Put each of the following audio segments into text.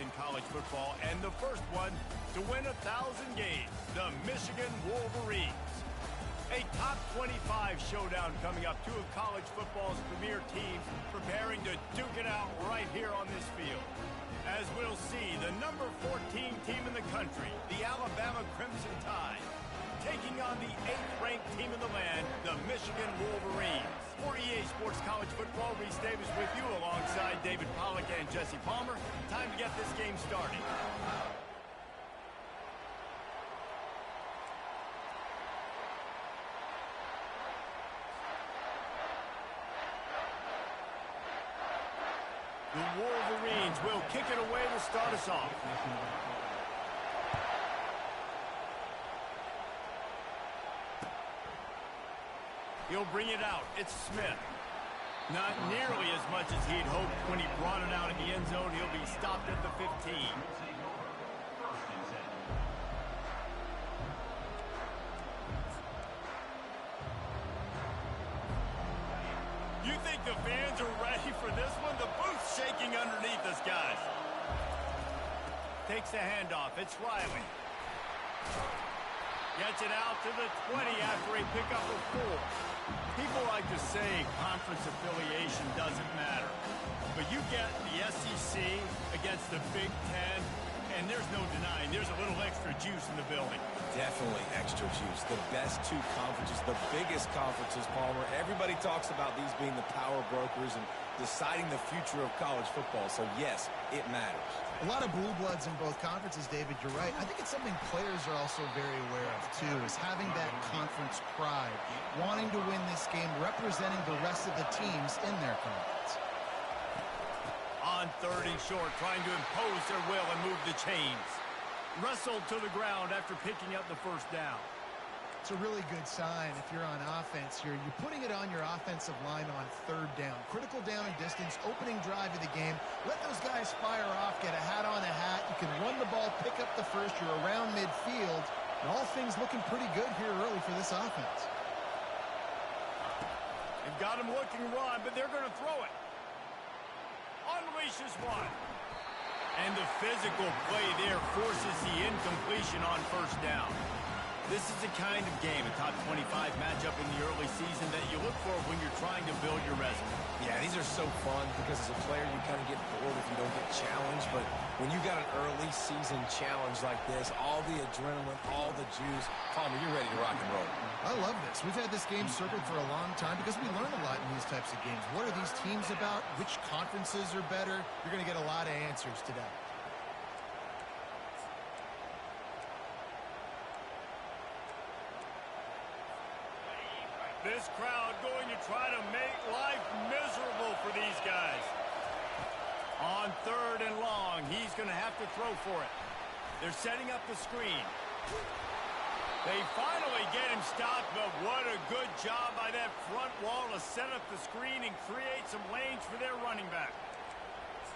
in college football, and the first one to win 1,000 games, the Michigan Wolverines. A top 25 showdown coming up. Two of college football's premier teams preparing to duke it out right here on this field. As we'll see, the number 14 team in the country, the Alabama Crimson Tide, taking on the 8th-ranked team in the land, the Michigan Wolverines. For EA Sports College Football, Reese Davis with you alongside David Pollack and Jesse Palmer. Time to get this game started. The Wolverines will kick it away to start us off. He'll bring it out. It's Smith. Not nearly as much as he'd hoped when he brought it out in the end zone. He'll be stopped at the 15. You think the fans are ready for this one? The booth's shaking underneath us, guys. Takes the handoff. It's Riley. Gets it out to the 20 after a pickup of 4. People like to say conference affiliation doesn't matter. But you get the SEC against the Big Ten, and there's no denying there's a little extra juice in the building. Definitely extra juice. The best two conferences, the biggest conferences, Palmer. Everybody talks about these being the power brokers and deciding the future of college football. So, yes, it matters. A lot of blue bloods in both conferences, David. You're right. I think it's something players are also very aware of, too, is having that conference pride, wanting to win this game, representing the rest of the teams in their conference. On 3rd and short, trying to impose their will and move the chains. Wrestled to the ground after picking up the first down. It's a really good sign if you're on offense here. You're putting it on your offensive line on 3rd down. Critical down and distance, opening drive of the game. Let those guys fire off, get a hat on a hat. You can run the ball, pick up the first. You're around midfield. And all things looking pretty good here early for this offense. They've got him looking run, but they're going to throw it. Unleashes one. And the physical play there forces the incompletion on 1st down. This is the kind of game, a top 25 matchup in the early season that you look for when you're trying to build your resume. Yeah, these are so fun because as a player you kind of get bored if you don't get challenged. But when you got an early season challenge like this, all the adrenaline, all the juice, Palmer, you're ready to rock and roll. I love this. We've had this game circled for a long time because we learn a lot in these types of games. What are these teams about? Which conferences are better? You're going to get a lot of answers today. This crowd going to try to make life miserable for these guys. On 3rd and long, he's going to have to throw for it. They're setting up the screen. They finally get him stopped, but what a good job by that front wall to set up the screen and create some lanes for their running back.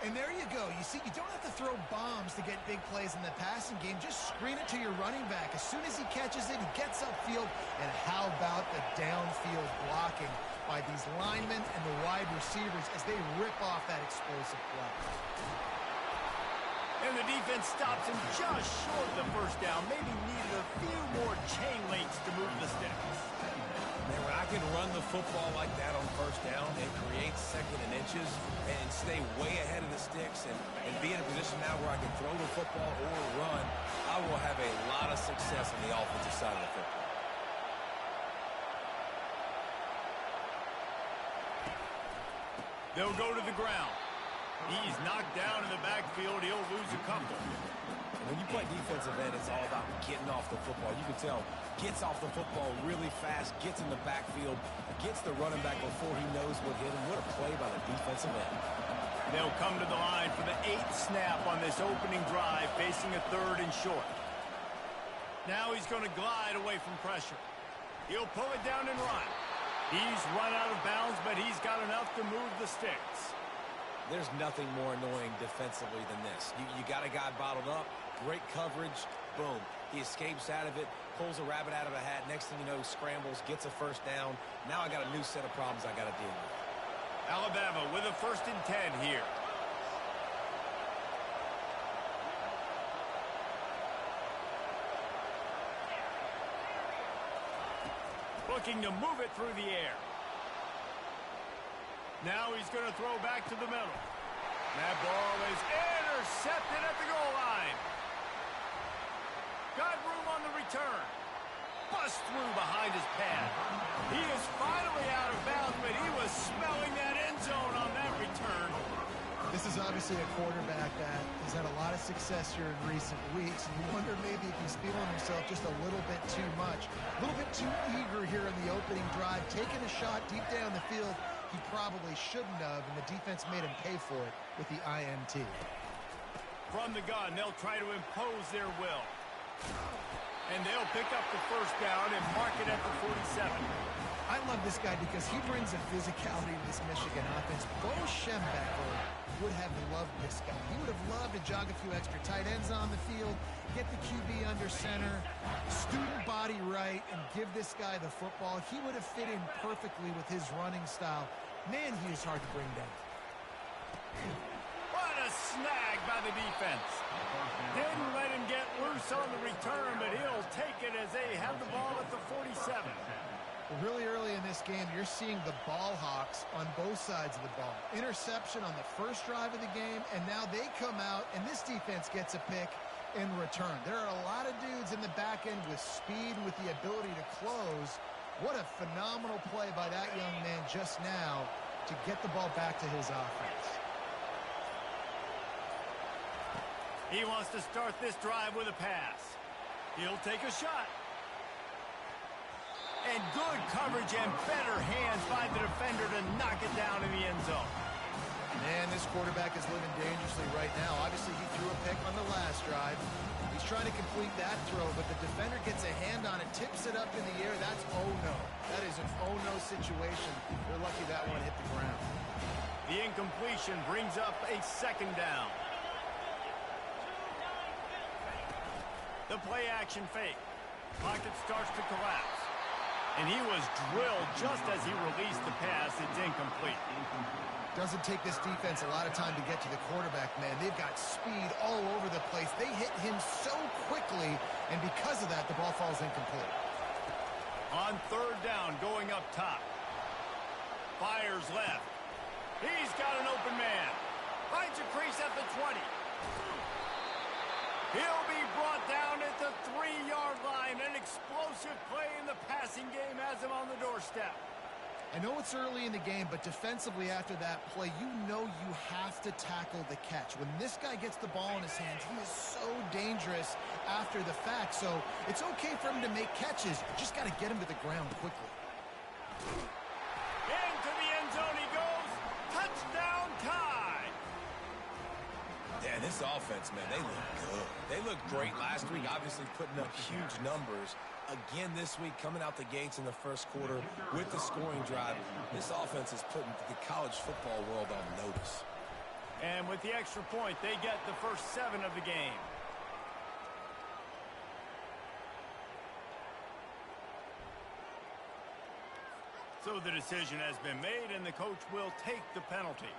And there you go. You see, you don't have to throw bombs to get big plays in the passing game. Just screen it to your running back. As soon as he catches it, he gets upfield. And how about the downfield blocking by these linemen and the wide receivers as they rip off that explosive play. And the defense stops him just short of the 1st down. Maybe needed a few more chain links to move the sticks. Man, when I can run the football like that on 1st down and create 2nd and inches and stay way ahead of the sticks and be in a position now where I can throw the football or run, I will have a lot of success on the offensive side of the football. They'll go to the ground. He's knocked down in the backfield. He'll lose a couple. When you play defensive end, it's all about getting off the football. You can tell, gets off the football really fast, gets in the backfield, gets the running back before he knows what hit him. What a play by the defensive end. They'll come to the line for the 8th snap on this opening drive, facing a 3rd and short. Now he's going to glide away from pressure. He'll pull it down and run. He's run out of bounds, but he's got enough to move the sticks. There's nothing more annoying defensively than this. You got a guy bottled up, great coverage, boom. He escapes out of it, pulls a rabbit out of a hat. Next thing you know, scrambles, gets a 1st down. Now I got a new set of problems I got to deal with. Alabama with a 1st and 10 here. looking to move it through the air. Now he's going to throw back to the middle. That ball is intercepted at the goal line. Got room on the return. Bust through behind his pad. He is finally out of bounds, but he was smelling that end zone on that return. This is obviously a quarterback that has had a lot of success here in recent weeks, and you wonder maybe if he's feeling himself just a little bit too much, a little bit too eager here in the opening drive, taking a shot deep down the field he probably shouldn't have, and the defense made him pay for it with the INT. From the gun, they'll try to impose their will. And they'll pick up the first down and mark it at the 47. I love this guy because he brings a physicality to this Michigan offense. Bo Schembechler would have loved this guy. He would have loved to jog a few extra tight ends on the field, get the QB under center, student body right, and give this guy the football. He would have fit in perfectly with his running style. Man, he is hard to bring down. What a snag by the defense. Didn't let him get loose on the return, but he'll take it as they have the ball at the 47. Really early in this game, you're seeing the ball hawks on both sides of the ball. Interception on the first drive of the game, and now they come out, and this defense gets a pick in return. There are a lot of dudes in the back end with speed and with the ability to close. What a phenomenal play by that young man just now to get the ball back to his offense. He wants to start this drive with a pass. He'll take a shot. And good coverage and better hands by the defender to knock it down in the end zone. Man, this quarterback is living dangerously right now. Obviously, he threw a pick on the last drive. He's trying to complete that throw, but the defender gets a hand on it, tips it up in the air. That's oh no. That is an oh no situation. They're lucky that one hit the ground. The incompletion brings up a second down. The play action fake. Pocket starts to collapse. And he was drilled just as he released the pass. It's incomplete. Doesn't take this defense a lot of time to get to the quarterback, man. They've got speed all over the place. They hit him so quickly, and because of that, the ball falls incomplete. On third down, going up top. Fires left. He's got an open man. Finds a crease at the 20. He'll be brought down at the 3-yard line. An explosive play in the passing game has him on the doorstep. I know it's early in the game, but defensively after that play, you know you have to tackle the catch. When this guy gets the ball in his hands, he is so dangerous after the fact. So it's okay for him to make catches. You just got to get him to the ground quickly. Into the end zone he goes. Touchdown tie. Yeah, this offense, man, they look good. They looked great last week, obviously putting up huge numbers. Again this week, coming out the gates in the first quarter with the scoring drive. This offense is putting the college football world on notice. And with the extra point, they get the first 7 of the game. So the decision has been made, and the coach will take the penalty.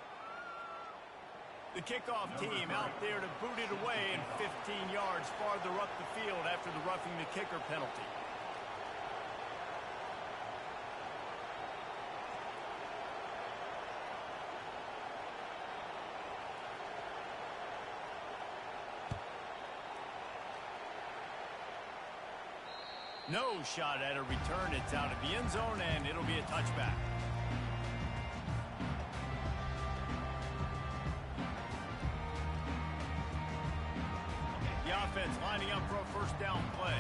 The kickoff team out there to boot it away and 15 yards farther up the field after the roughing the kicker penalty. No shot at a return. It's out of the end zone, and it'll be a touchback. The offense lining up for a first down play.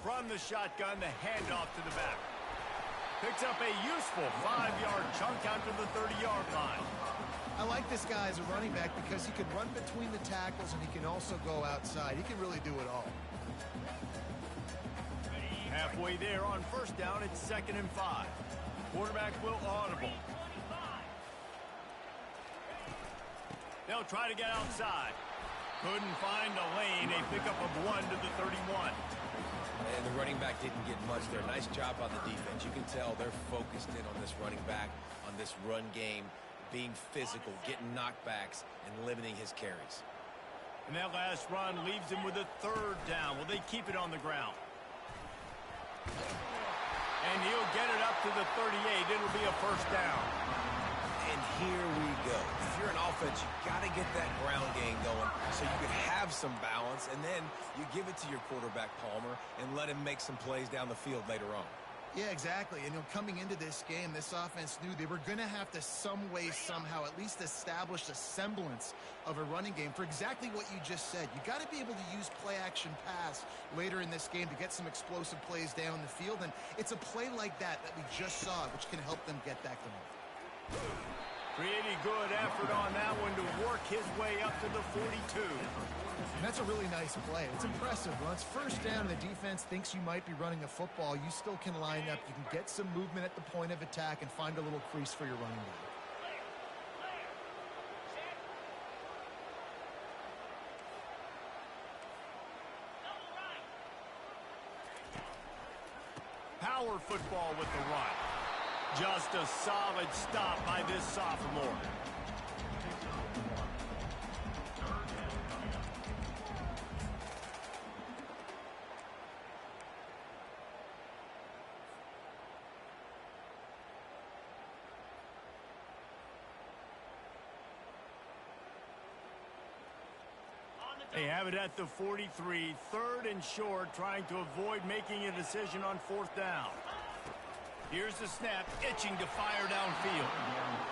From the shotgun, the handoff to the back. Picks up a useful 5-yard chunk out to the 30-yard line. I like this guy as a running back because he can run between the tackles and he can also go outside. He can really do it all. Halfway there on first down, it's 2nd and 5. Quarterback will audible. They'll try to get outside. Couldn't find a lane. A pickup of 1 to the 31. And the running back didn't get much there. Nice job on the defense. You can tell they're focused in on this running back, on this run game. being physical, getting knockbacks, and limiting his carries. And that last run leaves him with a third down. Will they keep it on the ground? And he'll get it up to the 38. It'll be a first down. And here we go. If you're an offense, you got to get that ground game going so you can have some balance, and then you give it to your quarterback, Palmer, and let him make some plays down the field later on. Yeah, exactly. And coming into this game, this offense knew they were going to have to some way, somehow, at least establish a semblance of a running game for exactly what you just said. You got to be able to use play-action pass later in this game to get some explosive plays down the field. And it's a play like that we just saw, which can help them get that going. Pretty good effort on that one to work his way up to the 42. And that's a really nice play. It's impressive. Once first down, the defense thinks you might be running a football. You still can line up. You can get some movement at the point of attack and find a little crease for your running back. Power football with the run. Just a solid stop by this sophomore. They have it at the 43, third and short, trying to avoid making a decision on fourth down. Here's the snap, itching to fire downfield.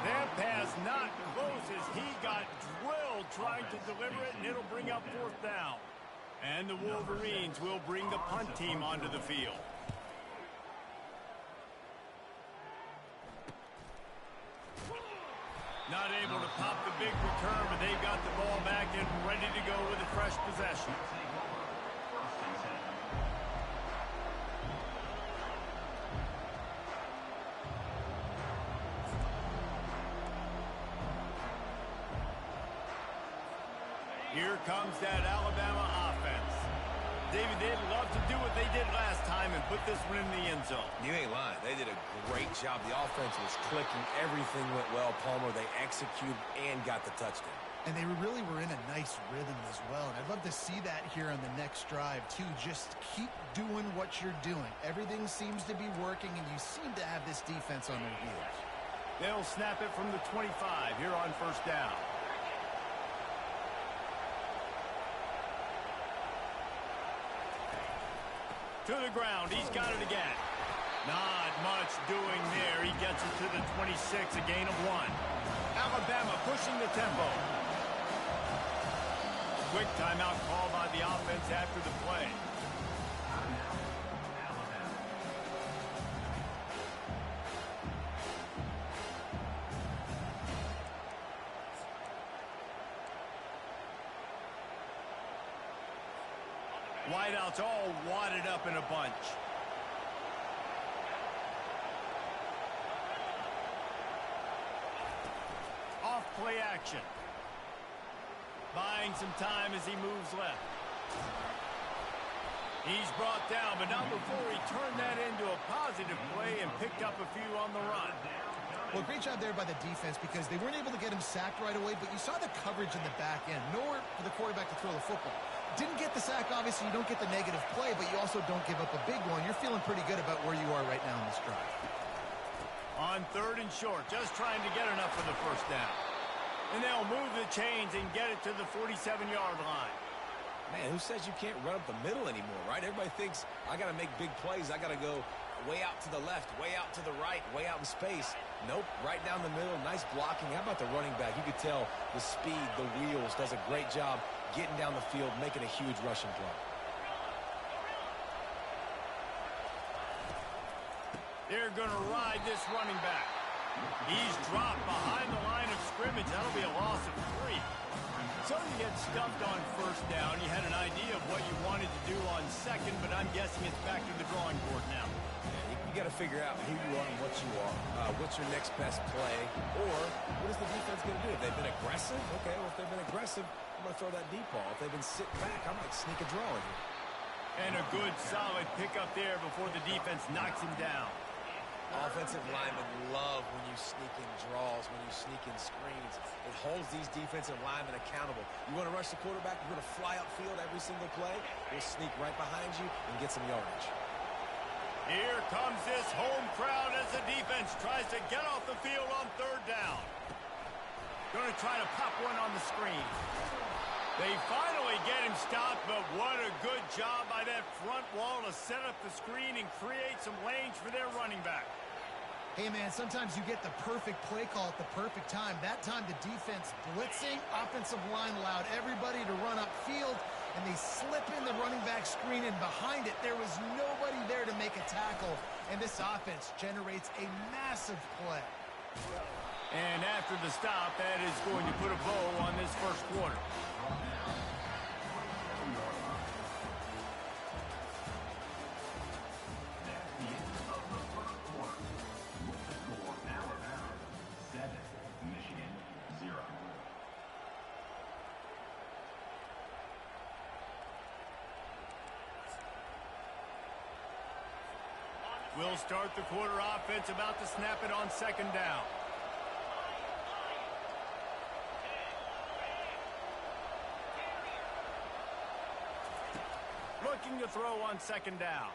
That pass not close as he got drilled trying to deliver it, and it'll bring up fourth down. And the Wolverines will bring the punt team onto the field. Not able to pop the big return, but they've got the ball back and ready to go with a fresh possession. Here comes that Alabama offense. David, they'd love to do what they did last time and put this one in the end zone. You ain't lying. They did a great job. The offense was clicking. Everything went well. Palmer, they executed and got the touchdown. And they really were in a nice rhythm as well. And I'd love to see that here on the next drive, too. Just keep doing what you're doing. Everything seems to be working, and you seem to have this defense on their heels. They'll snap it from the 25 here on first down. To the ground. He's got it again. Not much doing there. He gets it to the 26, a gain of 1. Alabama pushing the tempo. Quick timeout call by the offense after the play. Wideouts all wadded up in a bunch. Off play action. Buying some time as he moves left. He's brought down, but not before he turned that into a positive play and picked up a few on the run. Well, great job there by the defense because they weren't able to get him sacked right away, but you saw the coverage in the back end. Nowhere for the quarterback to throw the football. Didn't get the sack, obviously. You don't get the negative play, but you also don't give up a big one. You're feeling pretty good about where you are right now in this drive. On third and short, just trying to get enough for the first down. And they'll move the chains and get it to the 47-yard line. Man, who says you can't run up the middle anymore, right? Everybody thinks, I got to make big plays. I got to go way out to the left, way out to the right, way out in space. Nope, right down the middle, nice blocking. How about the running back? You could tell the speed, the wheels, does a great job getting down the field, making a huge rushing play. They're going to ride this running back. He's dropped behind the line of scrimmage. That'll be a loss of 3. So you get stuffed on first down. You had an idea of what you wanted to do on second, but I'm guessing it's back to the drawing board now. You got to figure out who you are and what you are. What's your next best play? Or what is the defense going to do? If they've been aggressive, okay, well, if they've been aggressive, I'm going to throw that deep ball. If they've been sitting back, I might sneak a draw in here. And a good, solid pickup there before the defense knocks him down. Offensive linemen love when you sneak in draws, when you sneak in screens. It holds these defensive linemen accountable. You want to rush the quarterback, you're going to fly upfield every single play. We'll sneak right behind you and get some yardage. Here comes this home crowd as the defense tries to get off the field on third down. Going to try to pop one on the screen. They finally get him stopped, but what a good job by that front wall to set up the screen and create some lanes for their running back. Hey, man, sometimes you get the perfect play call at the perfect time. That time the defense blitzing, offensive line allowed everybody to run upfield, and they slip in the running back screen, and behind it there was nobody there to make a tackle, and this offense generates a massive play. And after the stop, that is going to put a bow on this first quarter. We'll start the quarter offense, about to snap it on second down. Looking to throw on second down.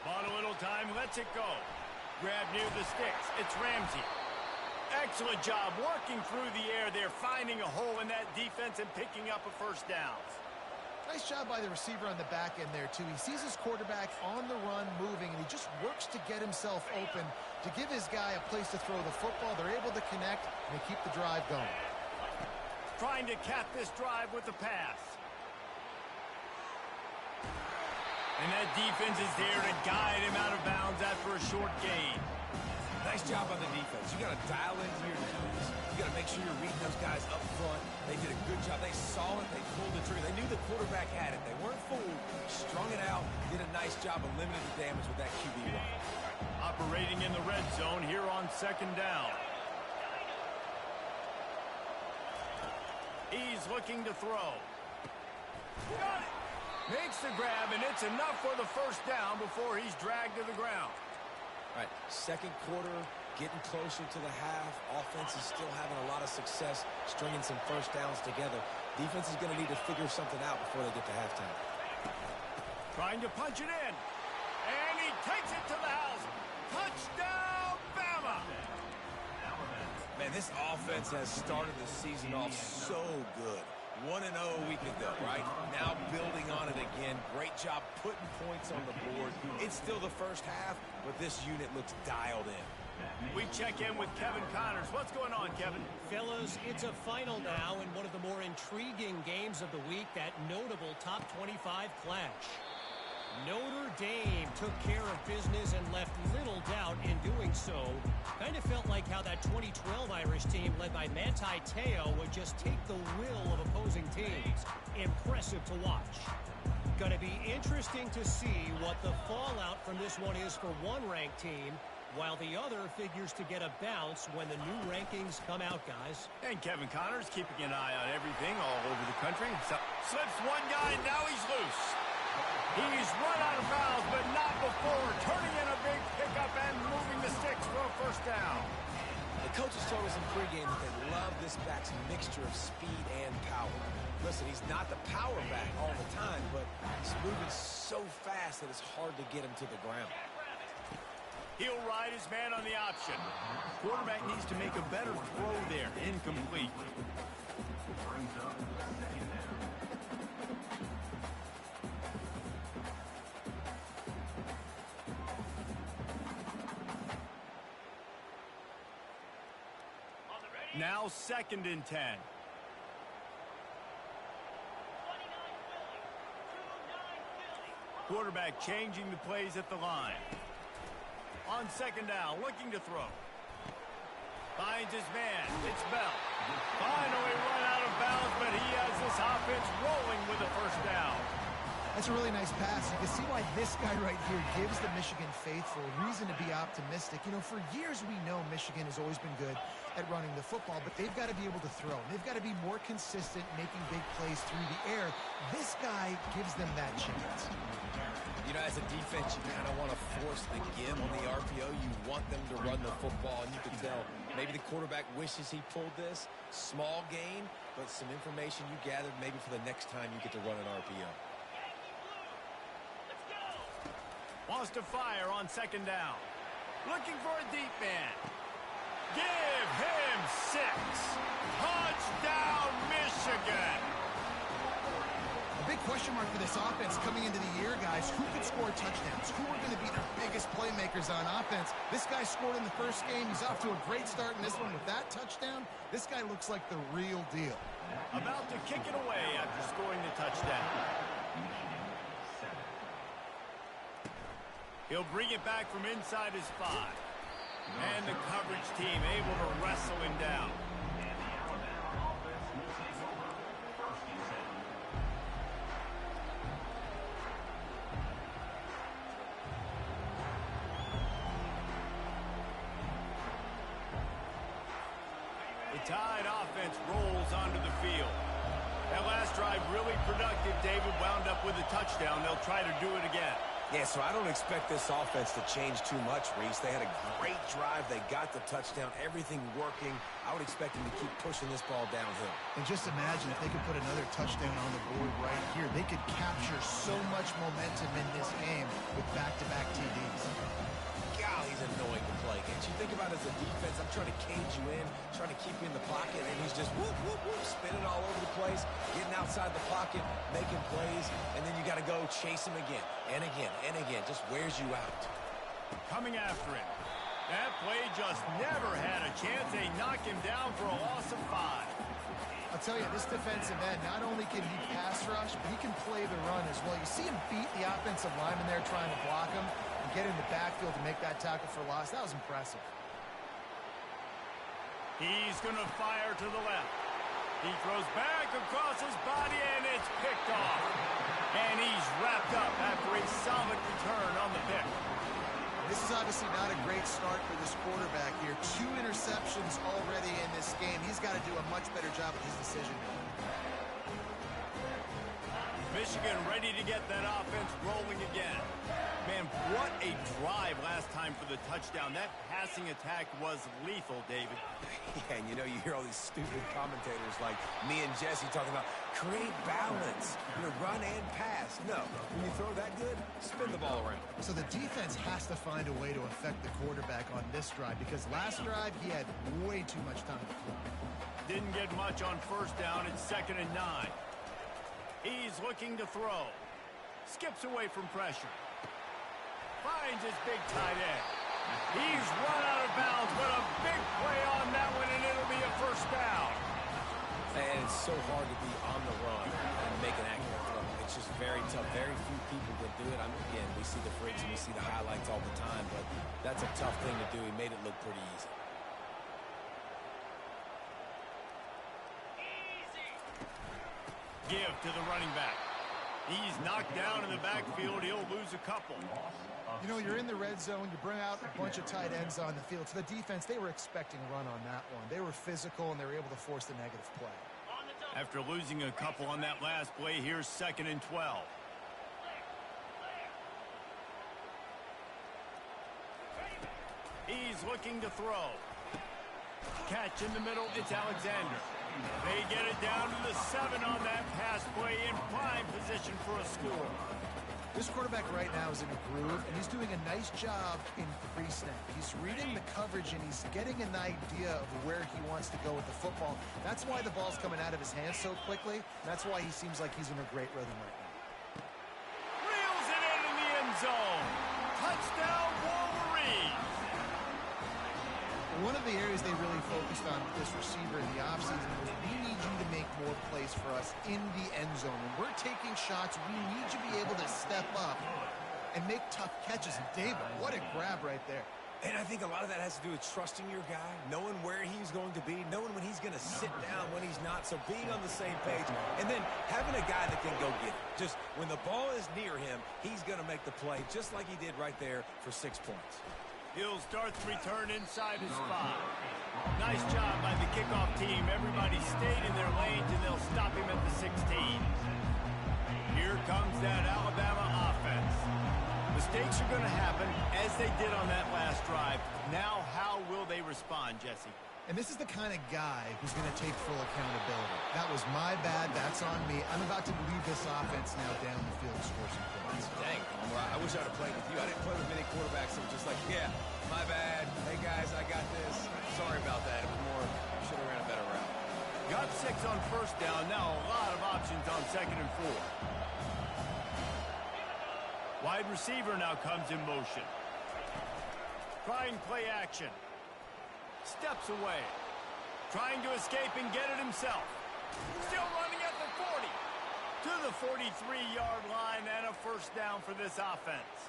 Bought a little time, lets it go. Grab near the sticks. It's Ramsey. Excellent job working through the air there, finding a hole in that defense and picking up a first down. Nice job by the receiver on the back end there, too. He sees his quarterback on the run moving, and he just works to get himself open to give his guy a place to throw the football. They're able to connect, and they keep the drive going. Trying to cap this drive with the pass. And that defense is there to guide him out of bounds after a short gain. Nice job on the defense. You got to dial into your defense. You got to make sure you're reading those guys up front. They did a good job. They saw it. They pulled the trigger. They knew the quarterback had it. They weren't fooled. Strung it out. Did a nice job of limiting the damage with that QB run. Operating in the red zone here on second down. He's looking to throw. Got it. Makes the grab, and it's enough for the first down before he's dragged to the ground. All right, second quarter, getting closer to the half. Offense is still having a lot of success stringing some first downs together. Defense is going to need to figure something out before they get to halftime. Trying to punch it in. And he takes it to the house. Touchdown, Bama! Man, this offense has started the season off so good. 1-0 a week ago, right? Now building on it again. Great job putting points on the board. It's still the first half, but this unit looks dialed in. We check in with Kevin Connors. What's going on, Kevin? Fellas, it's a final now in one of the more intriguing games of the week, that notable top 25 clash. Notre Dame took care of business and left little doubt in doing so. Kind of felt like how that 2012 Irish team led by Manti Te'o would just take the will of opposing teams. Impressive to watch. Going to be interesting to see what the fallout from this one is for one ranked team, while the other figures to get a bounce when the new rankings come out, guys. And Kevin Connors keeping an eye on everything all over the country. Slips one guy, and now he's loose. He's run out of bounds, but not before turning in a big pickup and moving the sticks for a first down. The coaches told us in pregame that they love this back's mixture of speed and power. Listen, he's not the power back all the time, but he's moving so fast that it's hard to get him to the ground. He'll ride his man on the option. Quarterback needs to make a better throw there. Incomplete. Now 2nd and 10. Quarterback changing the plays at the line. On 2nd down, looking to throw. Finds his man. It's Bell. Finally run out of bounds, but he has this offense rolling with a first down. That's a really nice pass. You can see why this guy right here gives the Michigan faithful reason to be optimistic. You know, for years we know Michigan has always been good at running the football, but they've got to be able to throw. They've got to be more consistent making big plays through the air. This guy gives them that chance. You know, as a defense, you kind of want to force the give on the RPO. You want them to run the football, and you can tell maybe the quarterback wishes he pulled this. Small gain, but some information you gathered maybe for the next time you get to run an RPO. Wants to fire on second down. Looking for a deep man. Give him 6. Touchdown, Michigan. A big question mark for this offense coming into the year, guys. Who could score touchdowns? Who are going to be their biggest playmakers on offense? This guy scored in the first game. He's off to a great start in this one with that touchdown. This guy looks like the real deal. About to kick it away after scoring the touchdown. He'll bring it back from inside his 5. And the coverage team able to wrestle him down. The Tide offense rolls onto the field. That last drive really productive. David wound up with a touchdown. They'll try to do it again. Yeah, so I don't expect this offense to change too much, Reese. They had a great drive. They got the touchdown. Everything working. I would expect them to keep pushing this ball downhill. And just imagine if they could put another touchdown on the board right here. They could capture so much momentum in this game with back-to-back TDs. God, he's annoying to play against. You think about it as a defense, I'm trying to cage you in, trying to keep you in the pocket, and he's just whoop, whoop, whoop, spinning all over the place, getting outside the pocket, making plays, and then you got to go chase him again, and again, and again. Just wears you out. Coming after him. That play just never had a chance. They knock him down for a loss of 5. I'll tell you, this defensive end, not only can he pass rush, but he can play the run as well. You see him beat the offensive lineman there trying to block him and get in the backfield to make that tackle for loss. That was impressive. He's going to fire to the left. He throws back across his body, and it's picked off. And he's wrapped up after a solid return on the pick. This is obviously not a great start for this quarterback here. 2 interceptions already in this game. He's got to do a much better job with his decision making. Michigan ready to get that offense rolling again. Man, what a drive last time for the touchdown. That passing attack was lethal, David. Yeah, and you know, you hear all these stupid commentators like me and Jesse talking about create balance, run and pass. No, when you throw that good, spin the ball around. So the defense has to find a way to affect the quarterback on this drive because last drive he had way too much time to throw. Didn't get much on first down. It's 2nd and 9. He's looking to throw. Skips away from pressure. Finds his big tight end. He's run out of bounds, but a big play on that one, and it'll be a first down. And it's so hard to be on the run and make an accurate throw. It's just very tough. Very few people can do it. Again, we see the freaks and we see the highlights all the time, but that's a tough thing to do. He made it look pretty easy. Give to the running back. He's knocked down in the backfield. He'll lose a couple. You know, you're in the red zone. You bring out a bunch of tight ends on the field. To the defense, they were expecting a run on that one. They were physical, and they were able to force the negative play. After losing a couple on that last play, here's 2nd and 12. He's looking to throw. Catch in the middle, it's Alexander. They get it down to the 7 on that pass play in prime position for a score. This quarterback right now is in a groove, and he's doing a nice job in pre-snap. He's reading the coverage, and he's getting an idea of where he wants to go with the football. That's why the ball's coming out of his hands so quickly. That's why he seems like he's in a great rhythm right now. Reels it into the end zone. Touchdown, Wolverines. One of the areas they really focused on with this receiver in the offseason was we need you to make more plays for us in the end zone. When we're taking shots, we need you to be able to step up and make tough catches. And David, what a grab right there. And I think a lot of that has to do with trusting your guy, knowing where he's going to be, knowing when he's going to sit down, when he's not, so being on the same page, and then having a guy that can go get it. Just when the ball is near him, he's going to make the play, just like he did right there for 6 points. He'll start the return inside his 5. Nice job by the kickoff team. Everybody stayed in their lanes, and they'll stop him at the 16. Here comes that Alabama offense. Mistakes are going to happen, as they did on that last drive. Now, how will they respond, Jesse? And this is the kind of guy who's going to take full accountability. That was my bad. That's on me. I'm about to lead this offense now down the field and score some points. Dang, Homer, I wish I'd have played with you. I didn't play with many quarterbacks that were just like, yeah, my bad. Hey, guys, I got this. Sorry about that. It was more, should have ran a better route. Got 6 on first down. Now a lot of options on 2nd and 4. Wide receiver now comes in motion. Trying play action. Steps away. Trying to escape and get it himself. Still running at the 40. To the 43-yard line and a first down for this offense.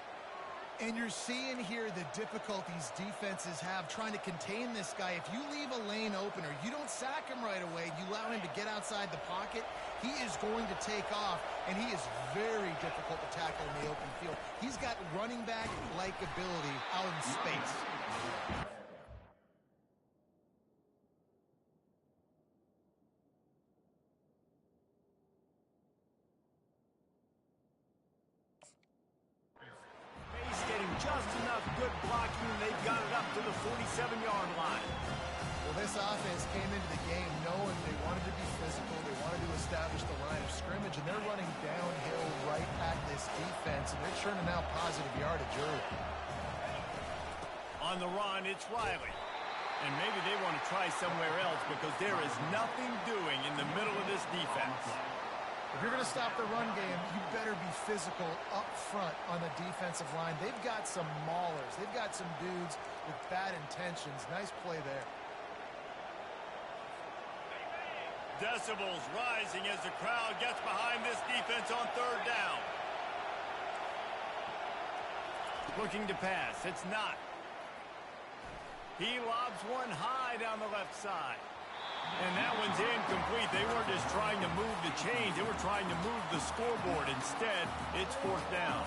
And you're seeing here the difficulties defenses have trying to contain this guy. If you leave a lane open or you don't sack him right away, you allow him to get outside the pocket, he is going to take off, and he is very difficult to tackle in the open field. He's got running back-like ability out in space. Just enough good blocking, and they've got it up to the 47-yard line. Well, this offense came into the game knowing they wanted to be physical, they wanted to establish the line of scrimmage, and they're running downhill right at this defense, and they're churning out positive yardage early. On the run, it's Riley. And maybe they want to try somewhere else because there is nothing doing in the middle of this defense. If you're going to stop the run game, you better be physical up front on the defensive line. They've got some maulers. They've got some dudes with bad intentions. Nice play there. Decibels rising as the crowd gets behind this defense on 3rd down. Looking to pass. It's not. He lobs one high down the left side. And that one's incomplete. They weren't just trying to move the chains. They were trying to move the scoreboard. Instead, it's 4th down.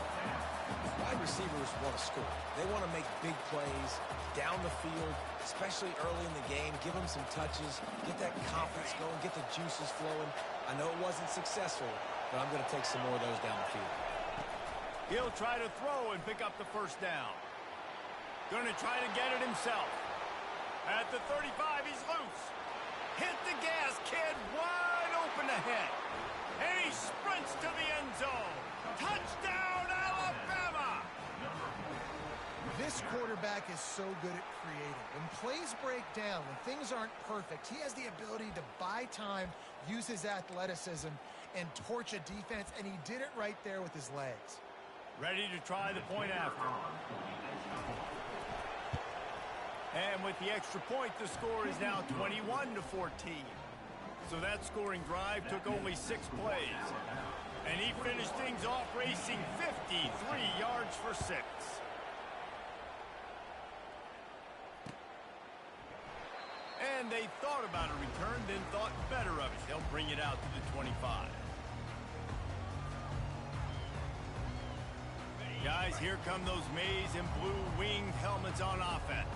Wide receivers want to score. They want to make big plays down the field, especially early in the game. Give them some touches, get that confidence going, get the juices flowing. I know it wasn't successful, but I'm going to take some more of those down the field. He'll try to throw and pick up the first down. Going to try to get it himself. At the 35, he's loose. Hit the gas, kid, wide open ahead. And he sprints to the end zone. Touchdown, Alabama! This quarterback is so good at creating. When plays break down, when things aren't perfect, he has the ability to buy time, use his athleticism, and torch a defense, and he did it right there with his legs. Ready to try the point after. And with the extra point, the score is now 21-14. So that scoring drive took only 6 plays. And he finished things off racing 53 yards for 6. And they thought about a return, then thought better of it. They'll bring it out to the 25. Guys, here come those maize and blue winged helmets on offense.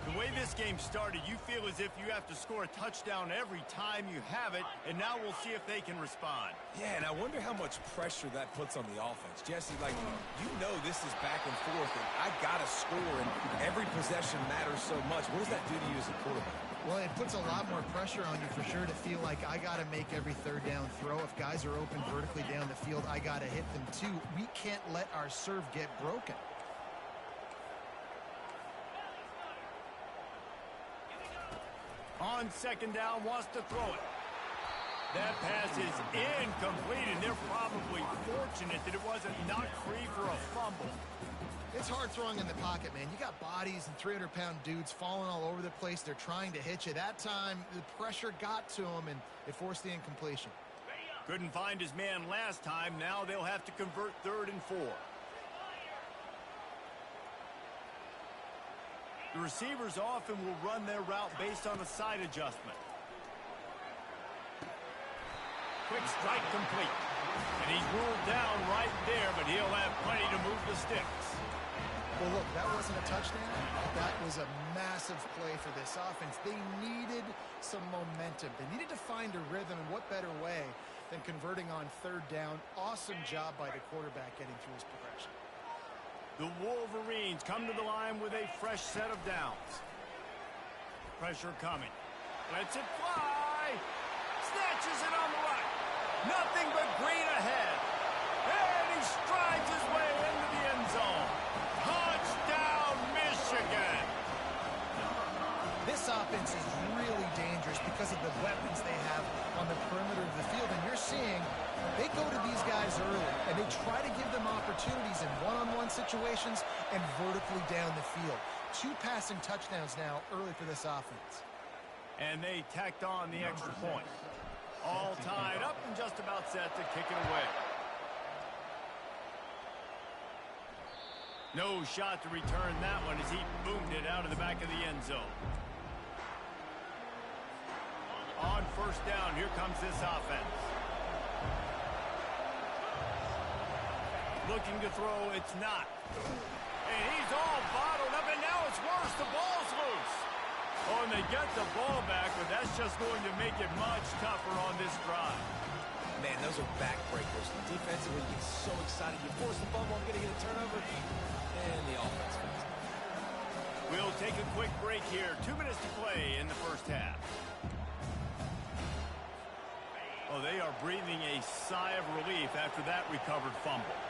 The way this game started, you feel as if you have to score a touchdown every time you have it, and now we'll see if they can respond. Yeah, and I wonder how much pressure that puts on the offense. Jesse, like, you know this is back and forth, and I got to score, and every possession matters so much. What does that do to you as a quarterback? Well, it puts a lot more pressure on you for sure to feel like I got to make every 3rd down throw. If guys are open vertically down the field, I got to hit them too. We can't let our serve get broken. On 2nd down, wants to throw it. That pass is incomplete, and they're probably fortunate that it wasn't knocked free for a fumble. It's hard throwing in the pocket, man. You got bodies and 300-pound dudes falling all over the place. They're trying to hit you. That time, the pressure got to him, and it forced the incompletion. Couldn't find his man last time. Now they'll have to convert 3rd and 4. The receivers often will run their route based on a side adjustment. Quick strike complete. And he's ruled down right there, but he'll have plenty to move the sticks. Well, look, that wasn't a touchdown. That was a massive play for this offense. They needed some momentum. They needed to find a rhythm, and what better way than converting on third down. Awesome job by the quarterback getting through his progression. The Wolverines come to the line with a fresh set of downs. Pressure coming. Lets it fly. Snatches it on the right. Nothing but green ahead. And he strides his way into the end zone. Touchdown, Michigan! This offense is really dangerous because of the weapons they have on the perimeter of the field. And you're seeing they go to these guys early, and they try to give them opportunities in one-on-one situations and vertically down the field. 2 passing touchdowns now early for this offense. And they tacked on the extra point. All tied up and just about set to kick it away. No shot to return that one as he boomed it out of the back of the end zone. On first down, here comes this offense. Looking to throw, it's not. And he's all bottled up, and now it's worse. The ball's loose. Oh, and they get the ball back, but that's just going to make it much tougher on this drive. Man, those are backbreakers. Defensively, you get so excited. You force the fumble, I'm going to get a turnover. And the offense wins. We'll take a quick break here. 2 minutes to play in the first half. Oh, they are breathing a sigh of relief after that recovered fumble.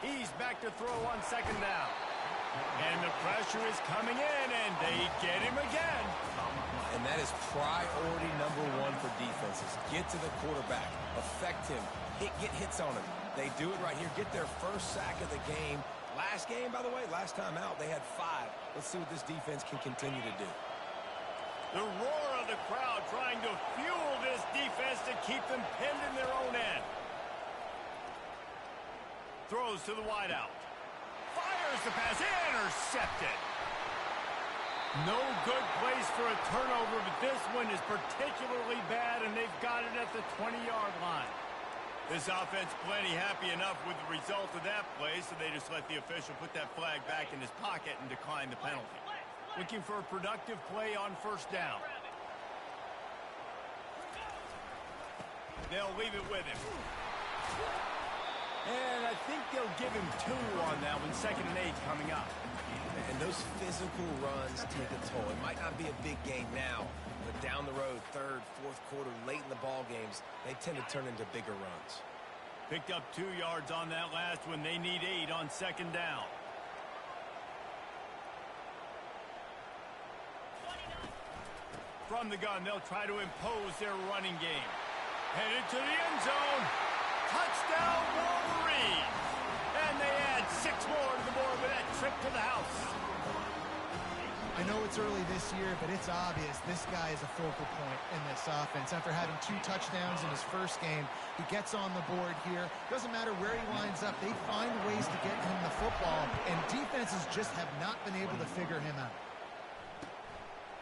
He's back to throw on second down. And the pressure is coming in, and they get him again. And that is priority #1 for defenses. Get to the quarterback. Affect him. Get hits on him. They do it right here. Get their first sack of the game. Last game, by the way, last time out, they had 5. Let's see what this defense can continue to do. The roar of the crowd trying to fuel this defense to keep them pinned in their own end. Throws to the wideout. Fires the pass. Intercepted. No good place for a turnover, but this one is particularly bad, and they've got it at the 20-yard line. This offense plenty happy enough with the result of that play, so they just let the official put that flag back in his pocket and decline the penalty. Looking for a productive play on first down. They'll leave it with him. And I think they'll give him 2 on that one. 2nd and 8 coming up. And those physical runs take a toll. It might not be a big game now, but down the road, 3rd, 4th quarter, late in the ball games, they tend to turn into bigger runs. Picked up 2 yards on that last one. They need 8 on second down. From the gun, they'll try to impose their running game. Headed to the end zone. Touchdown, Wolverines! And they add 6 more to the board with that trip to the house. I know it's early this year, but it's obvious this guy is a focal point in this offense. After having 2 touchdowns in his first game, he gets on the board here. Doesn't matter where he winds up, they find ways to get him the football, and defenses just have not been able to figure him out.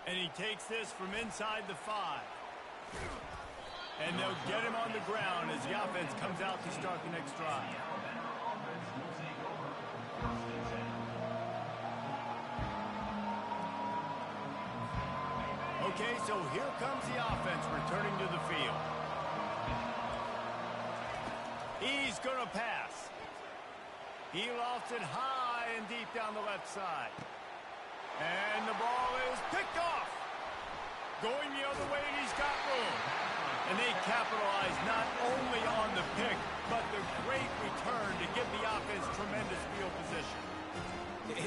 And he takes this from inside the 5. And they'll get him on the ground as the offense comes out to start the next drive. Okay, so here comes the offense returning to the field. He's going to pass. He lofts it high and deep down the left side. And the ball is picked off. Going the other way, and he's got room. And they capitalize not only on the pick, but the great return to give the offense tremendous field position.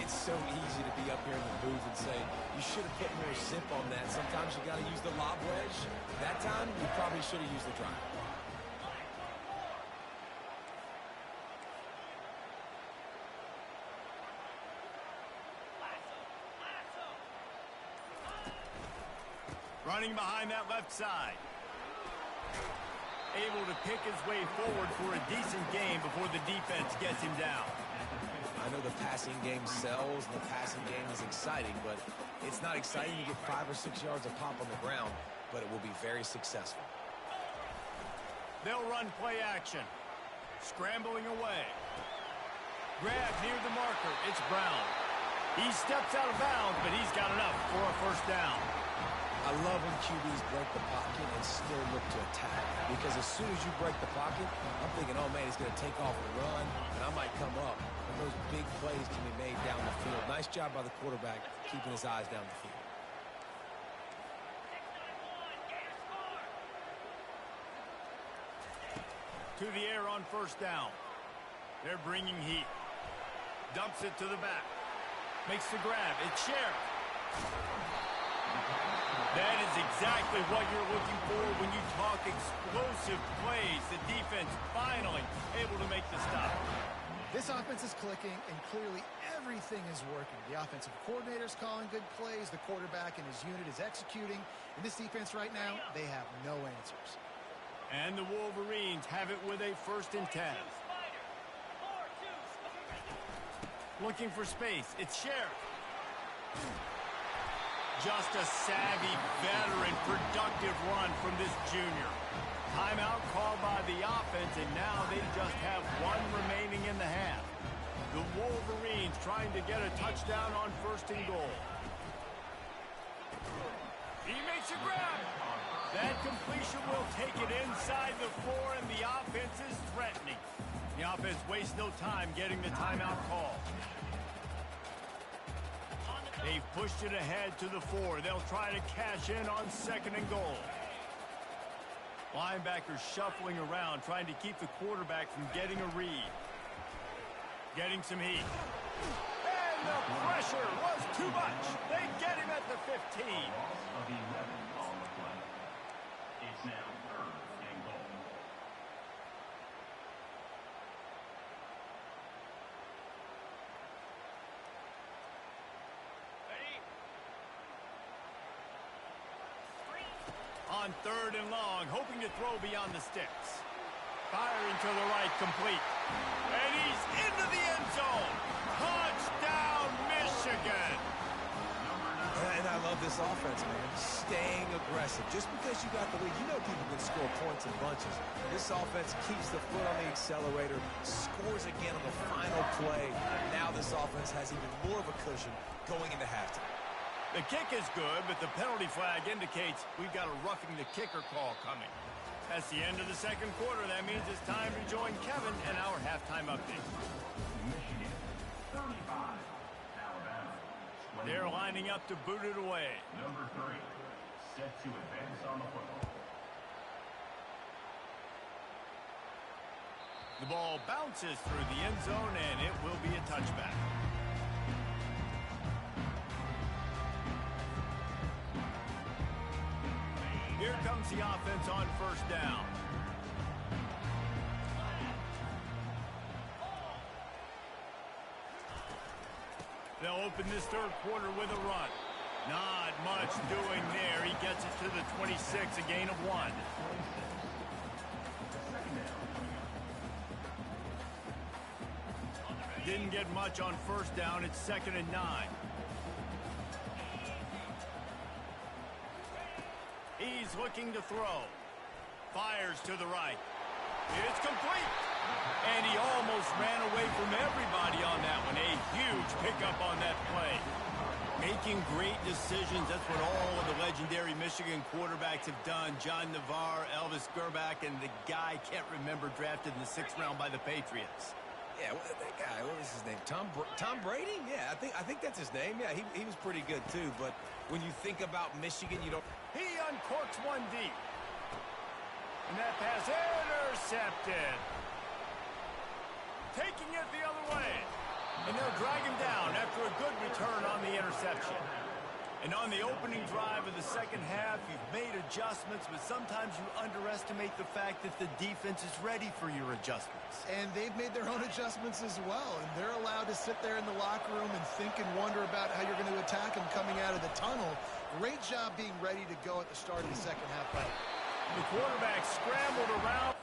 It's so easy to be up here in the booth and say, you should have put more zip on that. Sometimes you got to use the lob wedge. That time, you probably should have used the drive. Running behind that left side. able to pick his way forward for a decent game before the defense gets him down. I know the passing game sells and the passing game is exciting, but it's not exciting to get 5 or 6 yards of pop on the ground, but it will be very successful. They'll run play action. Scrambling away. Grab near the marker. It's Brown. He steps out of bounds, but he's got enough for a first down. I love when QBs break the pocket and still look to attack. Because as soon as you break the pocket, I'm thinking, oh man, he's going to take off and run, and I might come up. And those big plays can be made down the field. Nice job by the quarterback keeping his eyes down the field. To the air on first down. They're bringing heat. Dumps it to the back. Makes the grab. It's Scherff. That is exactly what you're looking for when you talk explosive plays. The defense finally able to make the stop. This offense is clicking, and clearly everything is working. The offensive coordinator's calling good plays. The quarterback and his unit is executing. And this defense right now, they have no answers. And the Wolverines have it with a 1st and 10. Looking for space. It's Scherff. Just a savvy, veteran, productive run from this junior. Timeout called by the offense, and now they just have 1 remaining in the half. The Wolverines trying to get a touchdown on 1st and goal. He makes a grab. That completion will take it inside the 4, and the offense is threatening. The offense wastes no time getting the timeout call. They've pushed it ahead to the 4. They'll try to cash in on 2nd and goal. Linebackers shuffling around, trying to keep the quarterback from getting a read. Getting some heat. And the pressure was too much. They get him at the 15. It's now 3rd and goal. On 3rd and long, hoping to throw beyond the sticks. Firing to the right, complete. And he's into the end zone. Touchdown, Michigan. And I love this offense, man. Staying aggressive. Just because you got the lead, you know people can score points in bunches. This offense keeps the foot on the accelerator, scores again on the final play. Now this offense has even more of a cushion going into halftime. The kick is good, but the penalty flag indicates we've got a roughing the kicker call coming. That's the end of the 2nd quarter. That means it's time to join Kevin and our halftime update. Michigan, 35. Alabama, 21. They're lining up to boot it away. Number 3, set to advance on the football. The ball bounces through the end zone, and it will be a touchback. Here comes the offense on 1st down. They'll open this 3rd quarter with a run. Not much doing there. He gets it to the 26, a gain of 1. Didn't get much on 1st down. It's 2nd and 9. He's looking to throw. Fires to the right. It's complete. And he almost ran away from everybody on that one. A huge pickup on that play. Making great decisions. That's what all of the legendary Michigan quarterbacks have done. John Navarre, Elvis Grbac, and the guy, can't remember, drafted in the 6th round by the Patriots. Yeah, that guy, what was his name? Tom Brady? Yeah, I think that's his name. Yeah, he was pretty good too. But when you think about Michigan, you don't. He uncorks one deep. And that pass intercepted. Taking it the other way. And they'll drag him down after a good return on the interception. And on the opening drive of the 2nd half, you've made adjustments, but sometimes you underestimate the fact that the defense is ready for your adjustments. And they've made their own adjustments as well. And they're allowed to sit there in the locker room and think and wonder about how you're going to attack them coming out of the tunnel. Great job being ready to go at the start of the 2nd half play. The quarterback scrambled around.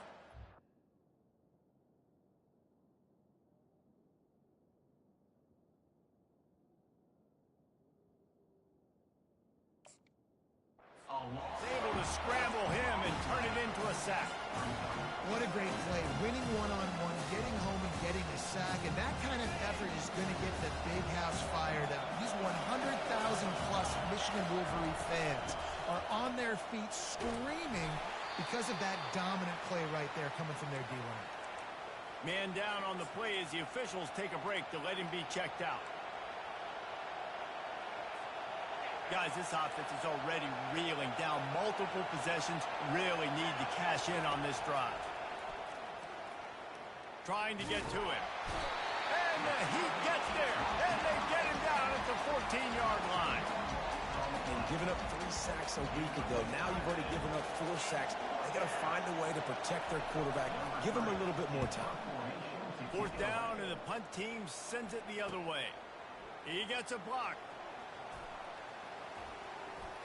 Able to scramble him and turn it into a sack. What a great play. Winning one-on-one, getting home and getting a sack. And that kind of effort is going to get the big house fired up. These 100,000-plus Michigan Wolverine fans are on their feet screaming because of that dominant play right there coming from their D-line. Man down on the play as the officials take a break to let him be checked out. Guys, this offense is already reeling down multiple possessions. Really need to cash in on this drive. Trying to get to him. And he gets there. And they get him down at the 14-yard line. And giving up 3 sacks a week ago. Now you've already given up 4 sacks. They got to find a way to protect their quarterback. Give him a little bit more time. 4th down, and the punt team sends it the other way. He gets a block.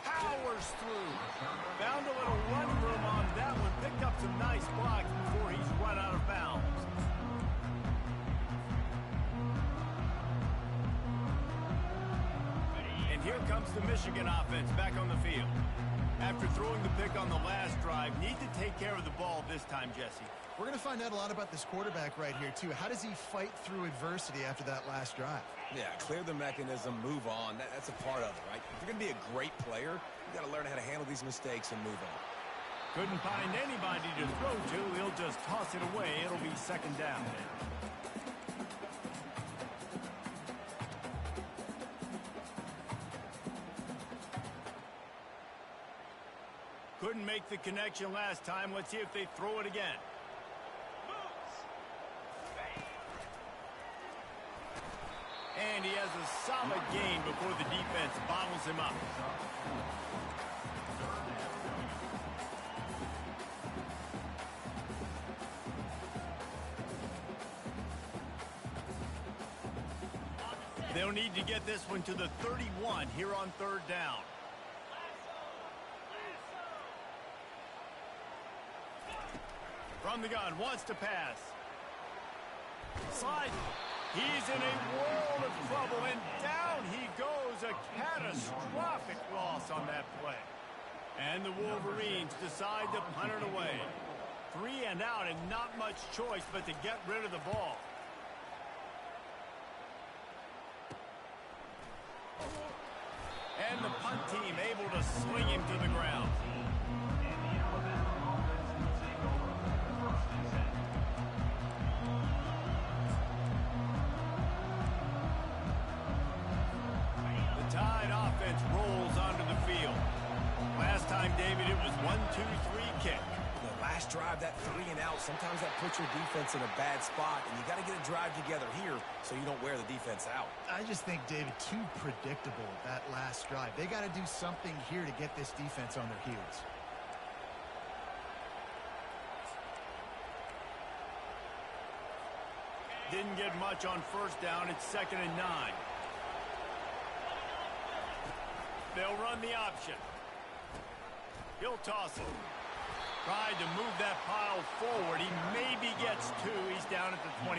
Powers through. Found a little run room on that one. Picked up some nice blocks before he's run out of bounds. And here comes the Michigan offense back on the field. After throwing the pick on the last drive, need to take care of the ball this time, Jesse. We're going to find out a lot about this quarterback right here, too. How does he fight through adversity after that last drive? Yeah, clear the mechanism, move on. That's a part of it, right? If you're going to be a great player, you got to learn how to handle these mistakes and move on. Couldn't find anybody to throw to. He'll just toss it away. It'll be 2nd down. Couldn't make the connection last time. Let's see if they throw it again. And he has a solid gain before the defense bottles him up. They'll need to get this one to the 31 here on 3rd down. From the gun, wants to pass. Slide. He's in a world of trouble, and down he goes. A catastrophic loss on that play. And the Wolverines decide to punt it away. 3 and out, and not much choice but to get rid of the ball. And the punt team able to sling him to the ground. Rolls onto the field. Last time, David, it was 1-2-3 kick. The last drive, that 3 and out, sometimes that puts your defense in a bad spot, and you got to get a drive together here so you don't wear the defense out. I just think, David, too predictable, that last drive. They got to do something here to get this defense on their heels. Didn't get much on 1st down. It's 2nd and 9. They'll run the option. He'll toss it. Tried to move that pile forward. He maybe gets 2. He's down at the 21.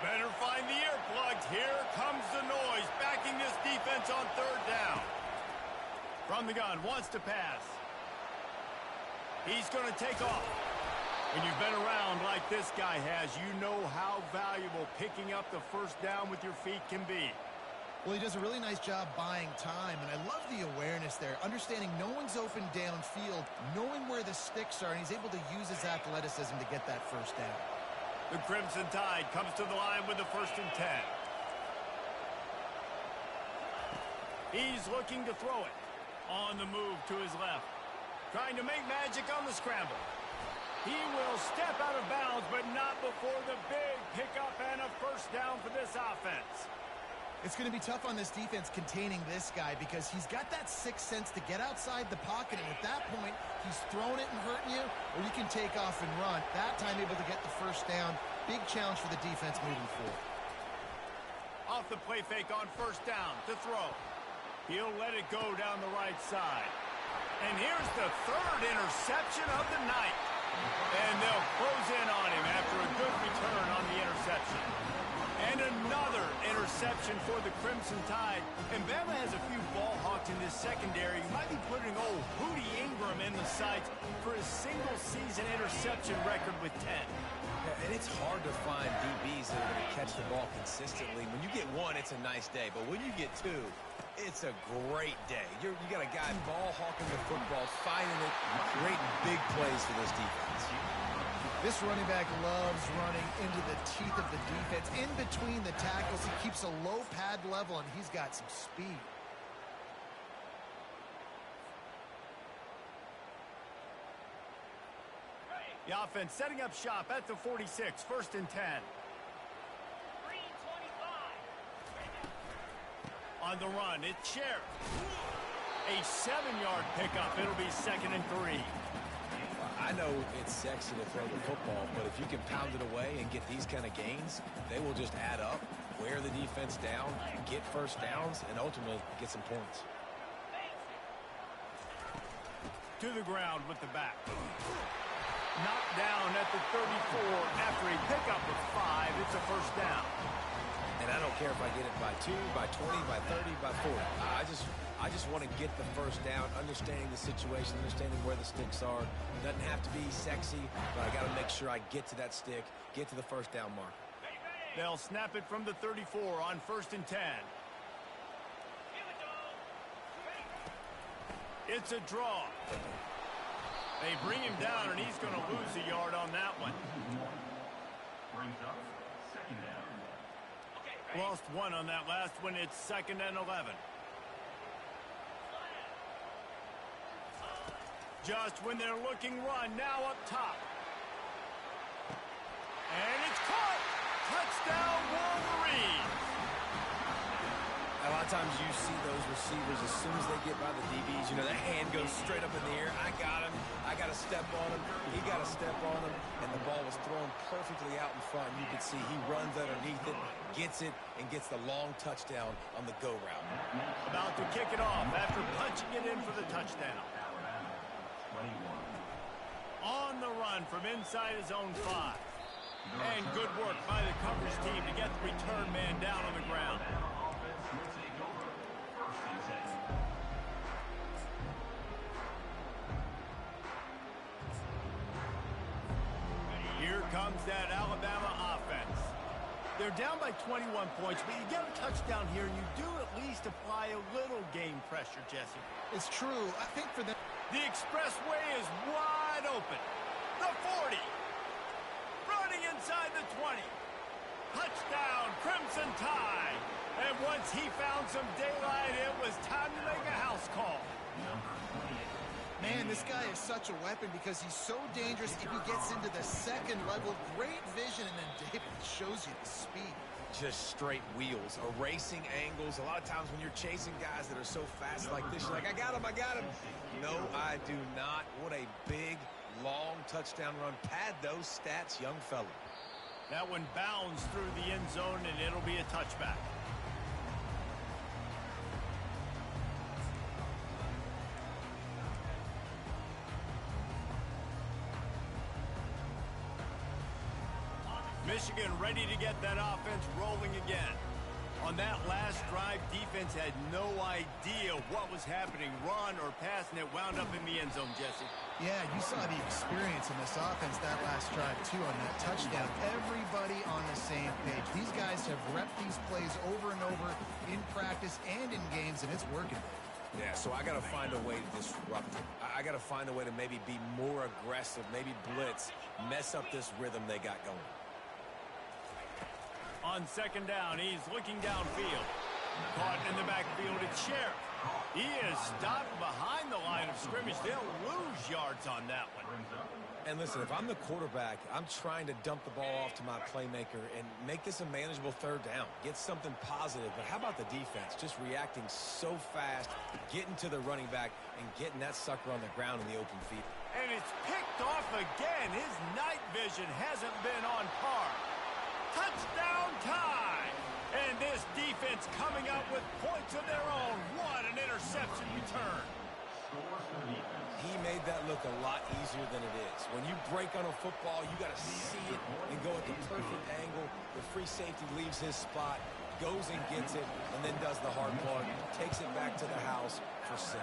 Better find the earplugs. Here comes the noise. Backing this defense on 3rd down. From the gun, wants to pass. He's going to take off. When you've been around like this guy has, you know how valuable picking up the 1st down with your feet can be. Well, he does a really nice job buying time, and I love the awareness there, understanding no one's open downfield, knowing where the sticks are, and he's able to use his athleticism to get that 1st down. The Crimson Tide comes to the line with the 1st and 10. He's looking to throw it. On the move to his left. Trying to make magic on the scramble. He will step out of bounds, but not before the big pickup and a 1st down for this offense. It's going to be tough on this defense containing this guy because he's got that sixth sense to get outside the pocket, and at that point, he's throwing it and hurting you, or you can take off and run. That time able to get the first down. Big challenge for the defense moving forward. Off the play fake on first down to throw. He'll let it go down the right side. And here's the third interception of the night. And they'll close in on him after a good return on the interception. And another interception for the Crimson Tide. And Bama has a few ball hawks in this secondary. You might be putting old Hootie Ingram in the sights for his single-season interception record with 10. And it's hard to find DBs that are going to catch the ball consistently. When you get one, it's a nice day. But when you get two, it's a great day. You got a guy ball hawking the football, finding it, creating big plays for this defense. This running back loves running into the teeth of the defense. In between the tackles, he keeps a low pad level, and he's got some speed. The offense setting up shop at the 46, 1st and 10. On the run, it's Sheriff. A 7-yard pickup. It'll be 2nd and 3. I know it's sexy to throw the football, but if you can pound it away and get these kind of gains, they will just add up, wear the defense down, get first downs, and ultimately get some points. To the ground with the back. Knocked down at the 34 after a pickup of 5. It's a first down. And I don't care if I get it by 2, by 20, by 30, by 40. I just want to get the first down, understanding the situation, understanding where the sticks are. Doesn't have to be sexy, but I got to make sure I get to that stick, get to the first down mark. They'll snap it from the 34 on 1st and 10. It's a draw. They bring him down, and he's going to lose a yard on that one. Brings up 2nd down. Lost 1 on that last one. It's 2nd and 11. Just when they're looking run, now up top. And it's caught! Touchdown, Wolverines! A lot of times you see those receivers, as soon as they get by the DBs, you know, that hand goes straight up in the air. I got him. I got to step on him. He got to step on him. And the ball was thrown perfectly out in front. You can see he runs underneath it, gets it, and gets the long touchdown on the go route. About to kick it off after punching it in for the touchdown. 21. On the run from inside his own 5. And good work by the coverage team to get the return man down on the ground. Offense will take over. 1st and 10. Here comes that Alabama offense. They're down by 21 points, but you get a touchdown here, and you do at least apply a little game pressure, Jesse. It's true. I think for them... The expressway is wide open. The 40. Running inside the 20. Touchdown, Crimson Tide. And once he found some daylight, it was time to make a house call. Man, this guy is such a weapon because he's so dangerous if he gets into the 2nd level. Great vision, and then David shows you the speed. Just straight wheels, erasing angles. A lot of times when you're chasing guys that are so fast like this, you're like, I got him. No, I do not. What a big, long touchdown run. Pad those stats, young fella. That one bounds through the end zone, and it'll be a touchback. Michigan ready to get that offense rolling again. On that last drive, defense had no idea what was happening, run or pass, and it wound up in the end zone, Jesse. Yeah, you saw the experience in this offense that last drive, too, on that touchdown. Everybody on the same page. These guys have repped these plays over and over in practice and in games, and it's working. Yeah, so I got to find a way to disrupt it. I got to find a way to maybe be more aggressive, maybe blitz, mess up this rhythm they got going. On 2nd down, he's looking downfield. Caught in the backfield, it's Sheriff. He is stopped behind the line of scrimmage. They'll lose yards on that one. And listen, if I'm the quarterback, I'm trying to dump the ball off to my playmaker and make this a manageable third down. Get something positive. But how about the defense? Just reacting so fast, getting to the running back, and getting that sucker on the ground in the open field. And it's picked off again. His night vision hasn't been on par. Touchdown time! And this defense coming up with points of their own. What an interception return. He made that look a lot easier than it is. When you break on a football, you got to see it and go at the perfect angle. The free safety leaves his spot, goes and gets it, and then does the hard part, takes it back to the house for 6.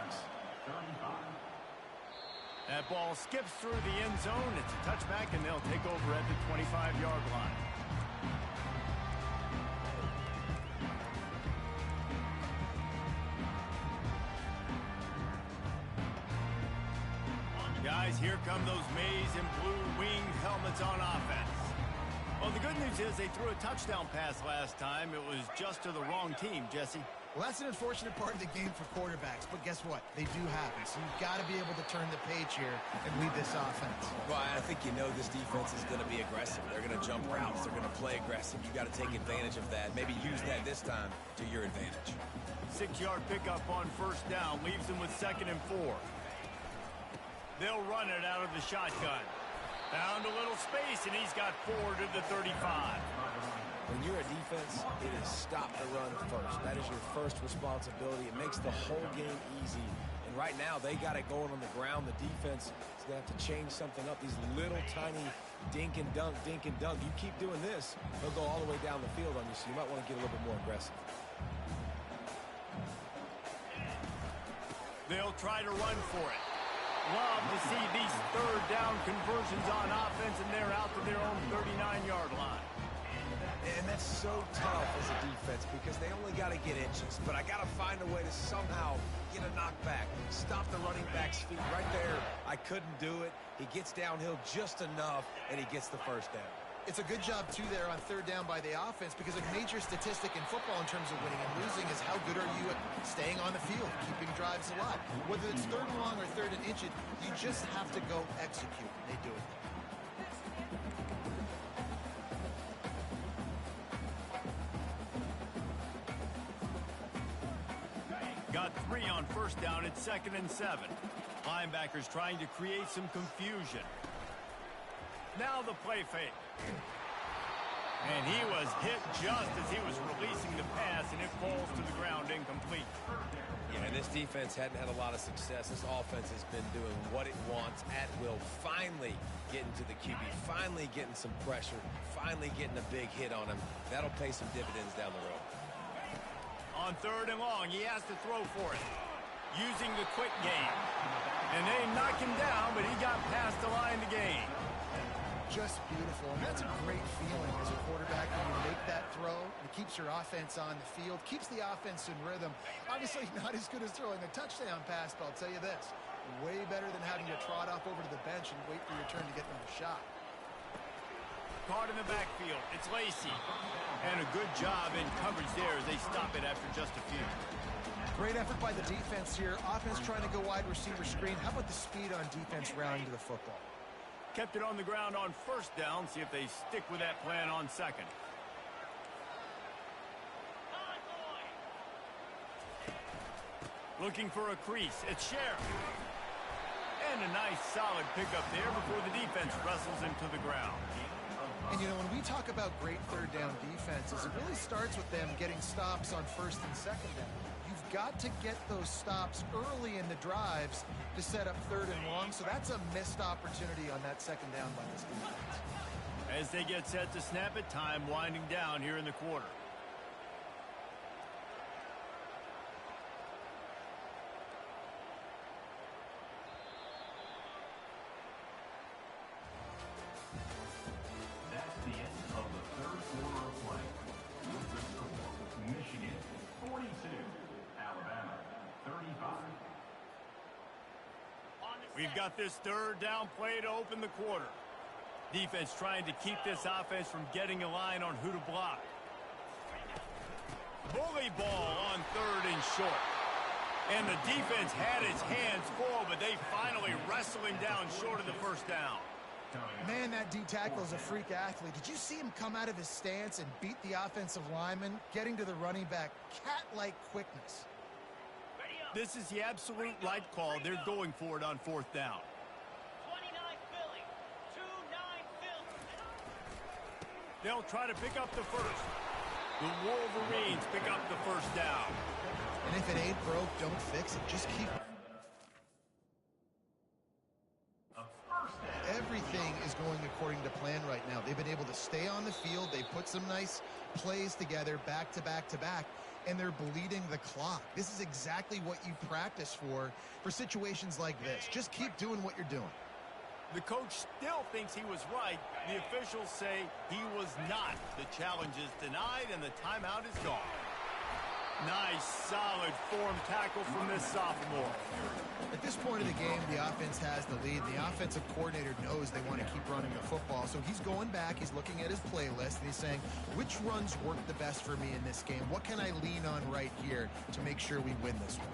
That ball skips through the end zone. It's a touchback, and they'll take over at the 25-yard line. Guys, here come those maize and blue winged helmets on offense. Well, the good news is they threw a touchdown pass last time. It was just to the wrong team, Jesse. Well, that's an unfortunate part of the game for quarterbacks, but guess what? They do happen, so you've got to be able to turn the page here and lead this offense. Well, I think you know this defense is going to be aggressive. They're going to jump routes. They're going to play aggressive. You got to take advantage of that. Maybe use that this time to your advantage. 6-yard pickup on first down leaves them with 2nd and 4. They'll run it out of the shotgun. Found a little space, and he's got 4 to the 35. When you're a defense, it is stop the run first. That is your first responsibility. It makes the whole game easy. And right now, they got it going on the ground. The defense is going to have to change something up. These little tiny dink and dunk, dink and dunk. You keep doing this, they'll go all the way down the field on you, so you might want to get a little bit more aggressive. They'll try to run for it. Love to see these third down conversions on offense, and they're out to their own 39-yard line. And that's so tough as a defense because they only got to get inches. But I got to find a way to somehow get a knockback, stop the running back's feet right there. I couldn't do it. He gets downhill just enough, and he gets the first down. It's a good job, too, there on third down by the offense because a major statistic in football in terms of winning and losing is how good are you at staying on the field, keeping drives alive. Whether it's 3rd and long or 3rd and inches, you just have to go execute. They do it. Got 3 on first down at 2nd and 7. Linebackers trying to create some confusion. Now the play fake. And he was hit just as he was releasing the pass, and it falls to the ground incomplete. Yeah, and this defense hadn't had a lot of success. This offense has been doing what it wants at will. Finally getting to the QB, finally getting some pressure, finally getting a big hit on him. That'll pay some dividends down the road. On 3rd and long, he has to throw for it, using the quick game. And they knock him down, but he got past the line to gain. Just beautiful, and that's a great feeling as a quarterback when you make that throw. It keeps your offense on the field, keeps the offense in rhythm. Obviously not as good as throwing a touchdown pass, but I'll tell you this, way better than having to trot off over to the bench and wait for your turn to get another shot. Caught in the backfield, it's Lacy. And a good job in coverage there as they stop it after just a few. Great effort by the defense here. Offense trying to go wide receiver screen. How about the speed on defense rounding to the football? Kept it on the ground on first down. See if they stick with that plan on 2nd. Looking for a crease. It's Sheriff. And a nice solid pickup there before the defense wrestles him to the ground. And, you know, when we talk about great third down defenses, it really starts with them getting stops on 1st and 2nd down. You've got to get those stops early in the drives to set up 3rd and long, so that's a missed opportunity on that 2nd down by this defense. As they get set to snap it, time winding down here in the quarter. That's the end of the 3rd quarter of play. With the score, Michigan 42, Alabama 35. We've got this 3rd down play to open the quarter. Defense trying to keep this offense from getting a line on who to block. Bully ball on 3rd and short. And the defense had its hands full, but they finally wrestle him down short of the first down. Man, that D-tackle is a freak athlete. Did you see him come out of his stance and beat the offensive lineman, getting to the running back? Cat-like quickness. This is the absolute right call. They're going for it on fourth down. 29 Philly. 2-9 Philly. They'll try to pick up the first. The Wolverines pick up the first down. And if it ain't broke, don't fix it. Just keep... Everything is going according to plan right now. They've been able to stay on the field. They put some nice plays together back to back to back, and they're bleeding the clock. This is exactly what you practice for situations like this. Just keep doing what you're doing. The coach still thinks he was right. The officials say he was not. The challenge is denied, and the timeout is gone. Nice, solid form tackle from this sophomore. At this point of the game, the offense has the lead. The offensive coordinator knows they want to keep running the football. So he's going back, he's looking at his playlist, and he's saying, which runs work the best for me in this game? What can I lean on right here to make sure we win this one?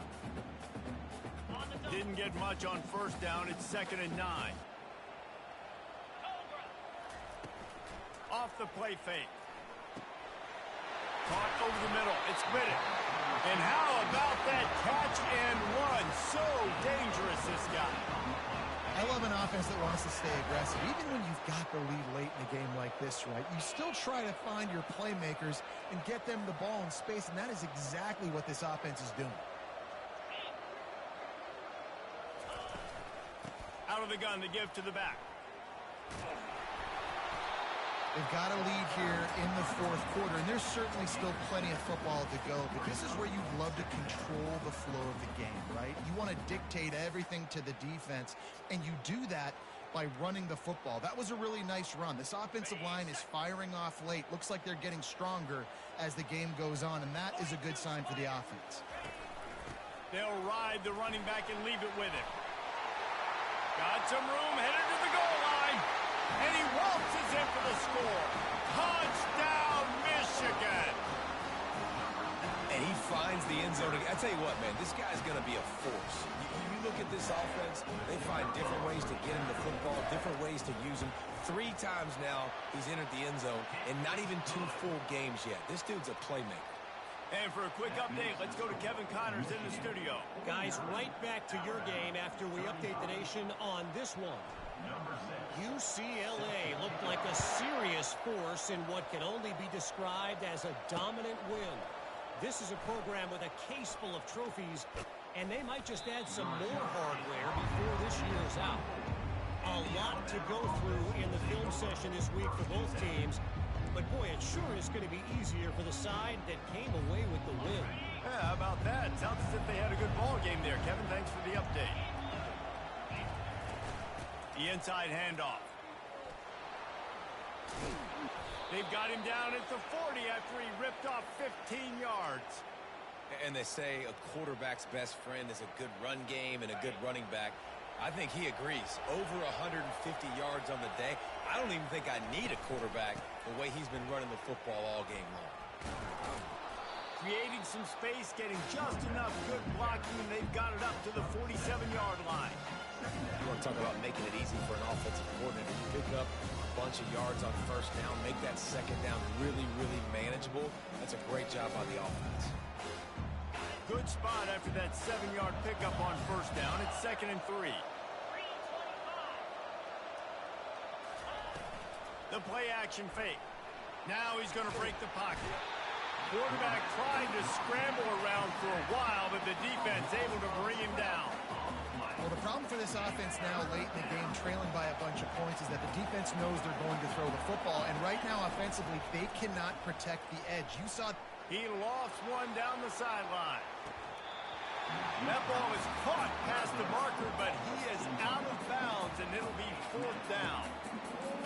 Didn't get much on first down. It's 2nd and 9. Off the play fake. Caught over the middle. It's Minute. And how about that catch and run? So dangerous, this guy. I love an offense that wants to stay aggressive. Even when you've got the lead late in a game like this, right, you still try to find your playmakers and get them the ball in space, and that is exactly what this offense is doing. Out of the gun to give to the back. They've got a lead here in the fourth quarter, and there's certainly still plenty of football to go, but this is where you'd love to control the flow of the game, right? You want to dictate everything to the defense, and you do that by running the football. That was a really nice run. This offensive line is firing off late. Looks like they're getting stronger as the game goes on, and that is a good sign for the offense. They'll ride the running back and leave it with him. Got some room, headed to the goal line. And he waltzes in for the score. Touchdown, Michigan. And he finds the end zone. I tell you what, man, this guy's going to be a force. You look at this offense, they find different ways to get him the football, different ways to use him. 3 times now he's entered the end zone, and not even 2 full games yet. This dude's a playmaker. And for a quick update, let's go to Kevin Connors in the studio. Guys, right back to your game after we update the nation on this one. UCLA looked like a serious force in what can only be described as a dominant win. This is a program with a case full of trophies, and they might just add some more hardware before this year is out. A lot to go through in the film session this week for both teams, but boy, it sure is going to be easier for the side that came away with the win. Yeah, how about that? Sounds as if they had a good ball game there. Kevin, thanks for the update. The inside handoff. They've got him down at the 40 after he ripped off 15 yards. And they say a quarterback's best friend is a good run game and a good running back. I think he agrees. Over 150 yards on the day. I don't even think I need a quarterback the way he's been running the football all game long. Creating some space, getting just enough good blocking, and they've got it up to the 47-yard line. You want to talk about making it easy for an offensive coordinator. You pick up a bunch of yards on first down, make that second down really, really manageable. That's a great job by the offense. Good spot after that 7-yard pickup on first down. It's 2nd and 3. The play action fake. Now he's going to break the pocket. Quarterback trying to scramble around for a while, but the defense able to bring him down. Well, the problem for this offense now late in the game, trailing by a bunch of points, is that the defense knows they're going to throw the football. And right now, offensively, they cannot protect the edge. You saw... He lost one down the sideline. That ball is caught past the marker, but he is out of bounds, and it'll be 4th down.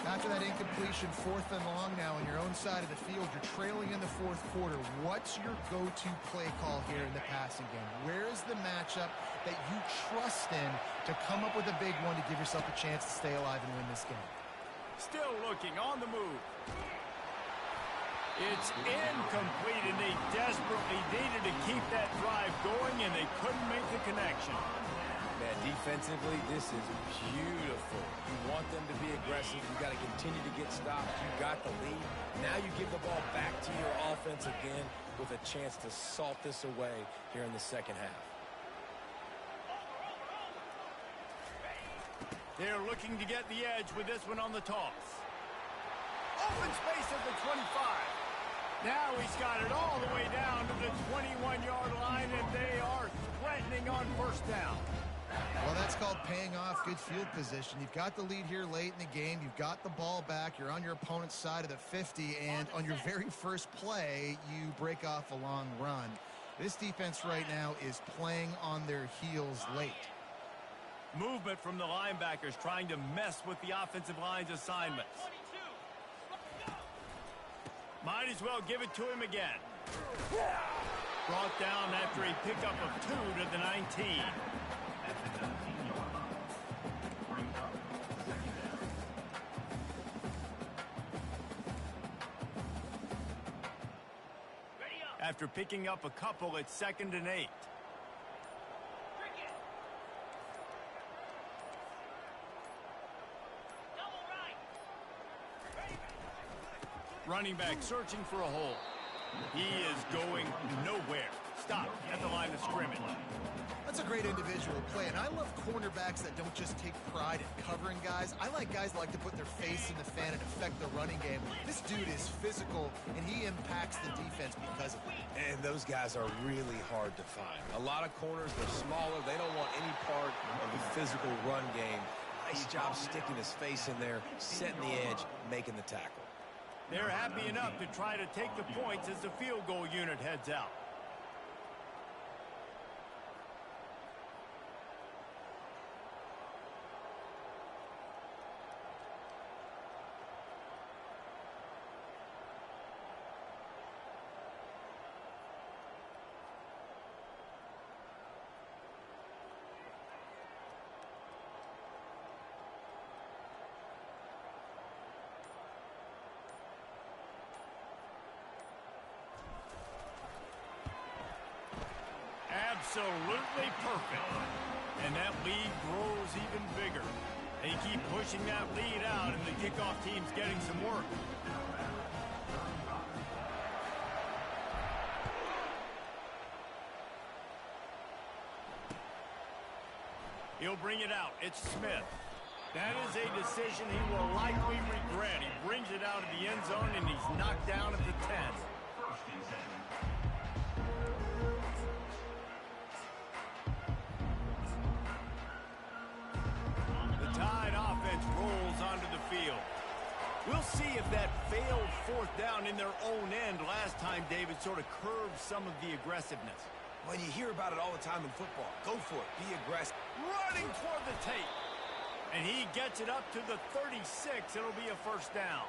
After that incompletion, 4th and long now on your own side of the field, you're trailing in the 4th quarter. What's your go-to play call here in the passing game? Where is the matchup that you trust in to come up with a big one to give yourself a chance to stay alive and win this game? Still looking on the move. It's incomplete, and they desperately needed to keep that drive going, and they couldn't make the connection. Man, defensively, this is beautiful. You want them to be aggressive. You got to continue to get stops. You got the lead. Now you give the ball back to your offense again with a chance to salt this away here in the second half. They're looking to get the edge with this one on the toss. Open space at the 25. Now he's got it all the way down to the 21-yard line, and they are threatening on first down. Well, that's called paying off good field position. You've got the lead here late in the game. You've got the ball back. You're on your opponent's side of the 50, and on your very first play, you break off a long run. This defense right now is playing on their heels late. Movement from the linebackers trying to mess with the offensive line's assignments. Might as well give it to him again. Brought down after a pickup of 2 to the 19. After picking up a couple, it's 2nd and 8. Running back searching for a hole. He is going nowhere. Stop at the line of scrimmage. That's a great individual play, and I love cornerbacks that don't just take pride in covering guys. I like guys that like to put their face in the fan and affect the running game. This dude is physical, and he impacts the defense because of it. And those guys are really hard to find. A lot of corners, they're smaller. They don't want any part of the physical run game. Nice job sticking his face in there, setting the edge, making the tackle. They're happy enough to try to take the points as the field goal unit heads out. Absolutely perfect. And that lead grows even bigger. They keep pushing that lead out, and the kickoff team's getting some work. He'll bring it out. It's Smith. That is a decision he will likely regret. He brings it out of the end zone, and he's knocked down at the 10. Rolls onto the field. We'll see if that failed 4th down in their own end last time, David, sort of curbed some of the aggressiveness. When you hear about it all the time in football, go for it. Be aggressive. Running toward the tape. And he gets it up to the 36. It'll be a first down.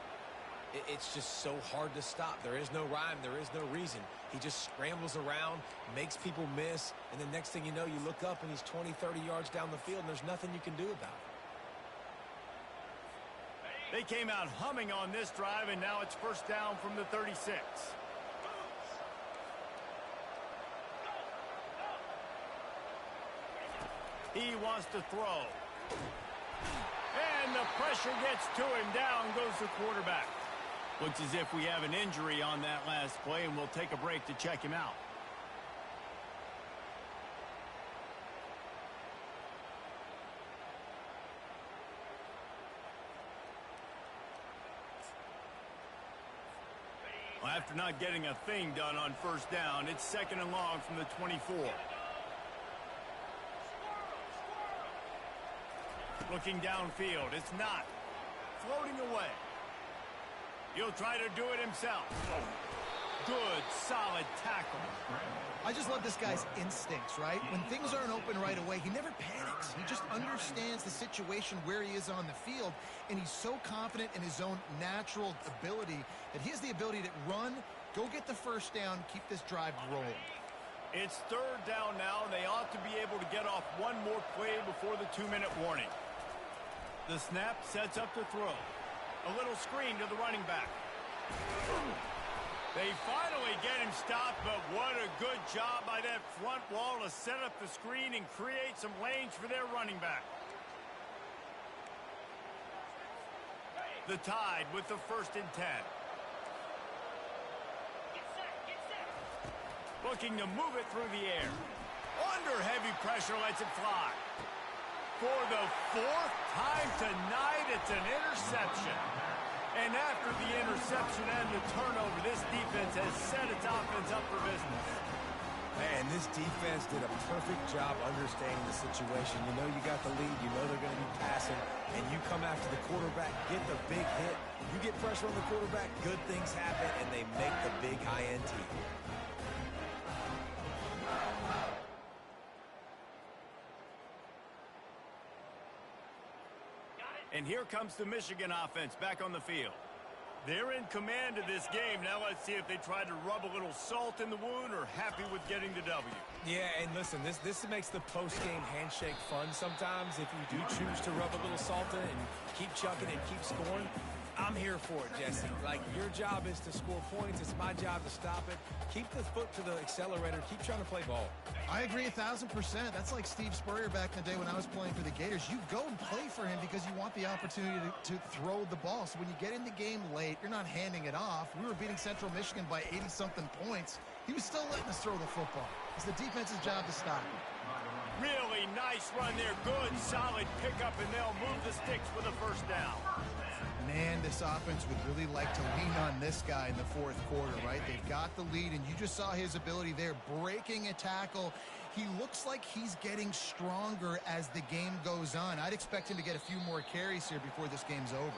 It's just so hard to stop. There is no rhyme. There is no reason. He just scrambles around, makes people miss, and the next thing you know, you look up and he's 20, 30 yards down the field, and there's nothing you can do about it. They came out humming on this drive, and now it's first down from the 36. He wants to throw. And the pressure gets to him. Down goes the quarterback. Looks as if we have an injury on that last play, and we'll take a break to check him out. Well, after not getting a thing done on first down, it's 2nd and long from the 24. Looking downfield, it's not. Floating away. He'll try to do it himself. Good, solid tackle. I just love this guy's instincts, right? When things aren't open right away, he never panics. He just understands the situation where he is on the field, and he's so confident in his own natural ability that he has the ability to run, go get the first down, keep this drive rolling. It's 3rd down now, and they ought to be able to get off one more play before the 2-minute warning. The snap sets up to throw. A little screen to the running back. They finally get him stopped, but what a good job by that front wall to set up the screen and create some lanes for their running back. The Tide with the 1st and 10. Get set. Looking to move it through the air. Under heavy pressure, lets it fly. For the 4th time tonight, it's an interception. And after the interception and the turnover, this defense has set its offense up for business. Man, this defense did a perfect job understanding the situation. You know you got the lead. You know they're going to be passing. And you come after the quarterback, get the big hit. You get pressure on the quarterback, good things happen, and they make the big INT. And here comes the Michigan offense back on the field. They're in command of this game. Now let's see if they try to rub a little salt in the wound or happy with getting the W. Yeah, and listen, this makes the post-game handshake fun sometimes. If you do choose to rub a little salt in it and keep chucking and keep scoring, I'm here for it, Jesse. Like, your job is to score points. It's my job to stop it. Keep the foot to the accelerator. Keep trying to play ball. I agree 1,000%. That's like Steve Spurrier back in the day when I was playing for the Gators. You go and play for him because you want the opportunity to throw the ball. So when you get in the game late, you're not handing it off. We were beating Central Michigan by 80-something points. He was still letting us throw the football. It's the defense's job to stop him. Really nice run there. Good, solid pickup, and they'll move the sticks for the 1st down. Man, this offense would really like to lean on this guy in the 4th quarter, right? They've got the lead, and you just saw his ability there, breaking a tackle. He looks like he's getting stronger as the game goes on. I'd expect him to get a few more carries here before this game's over.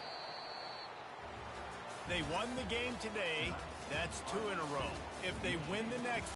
They won the game today. That's 2 in a row. If they win the next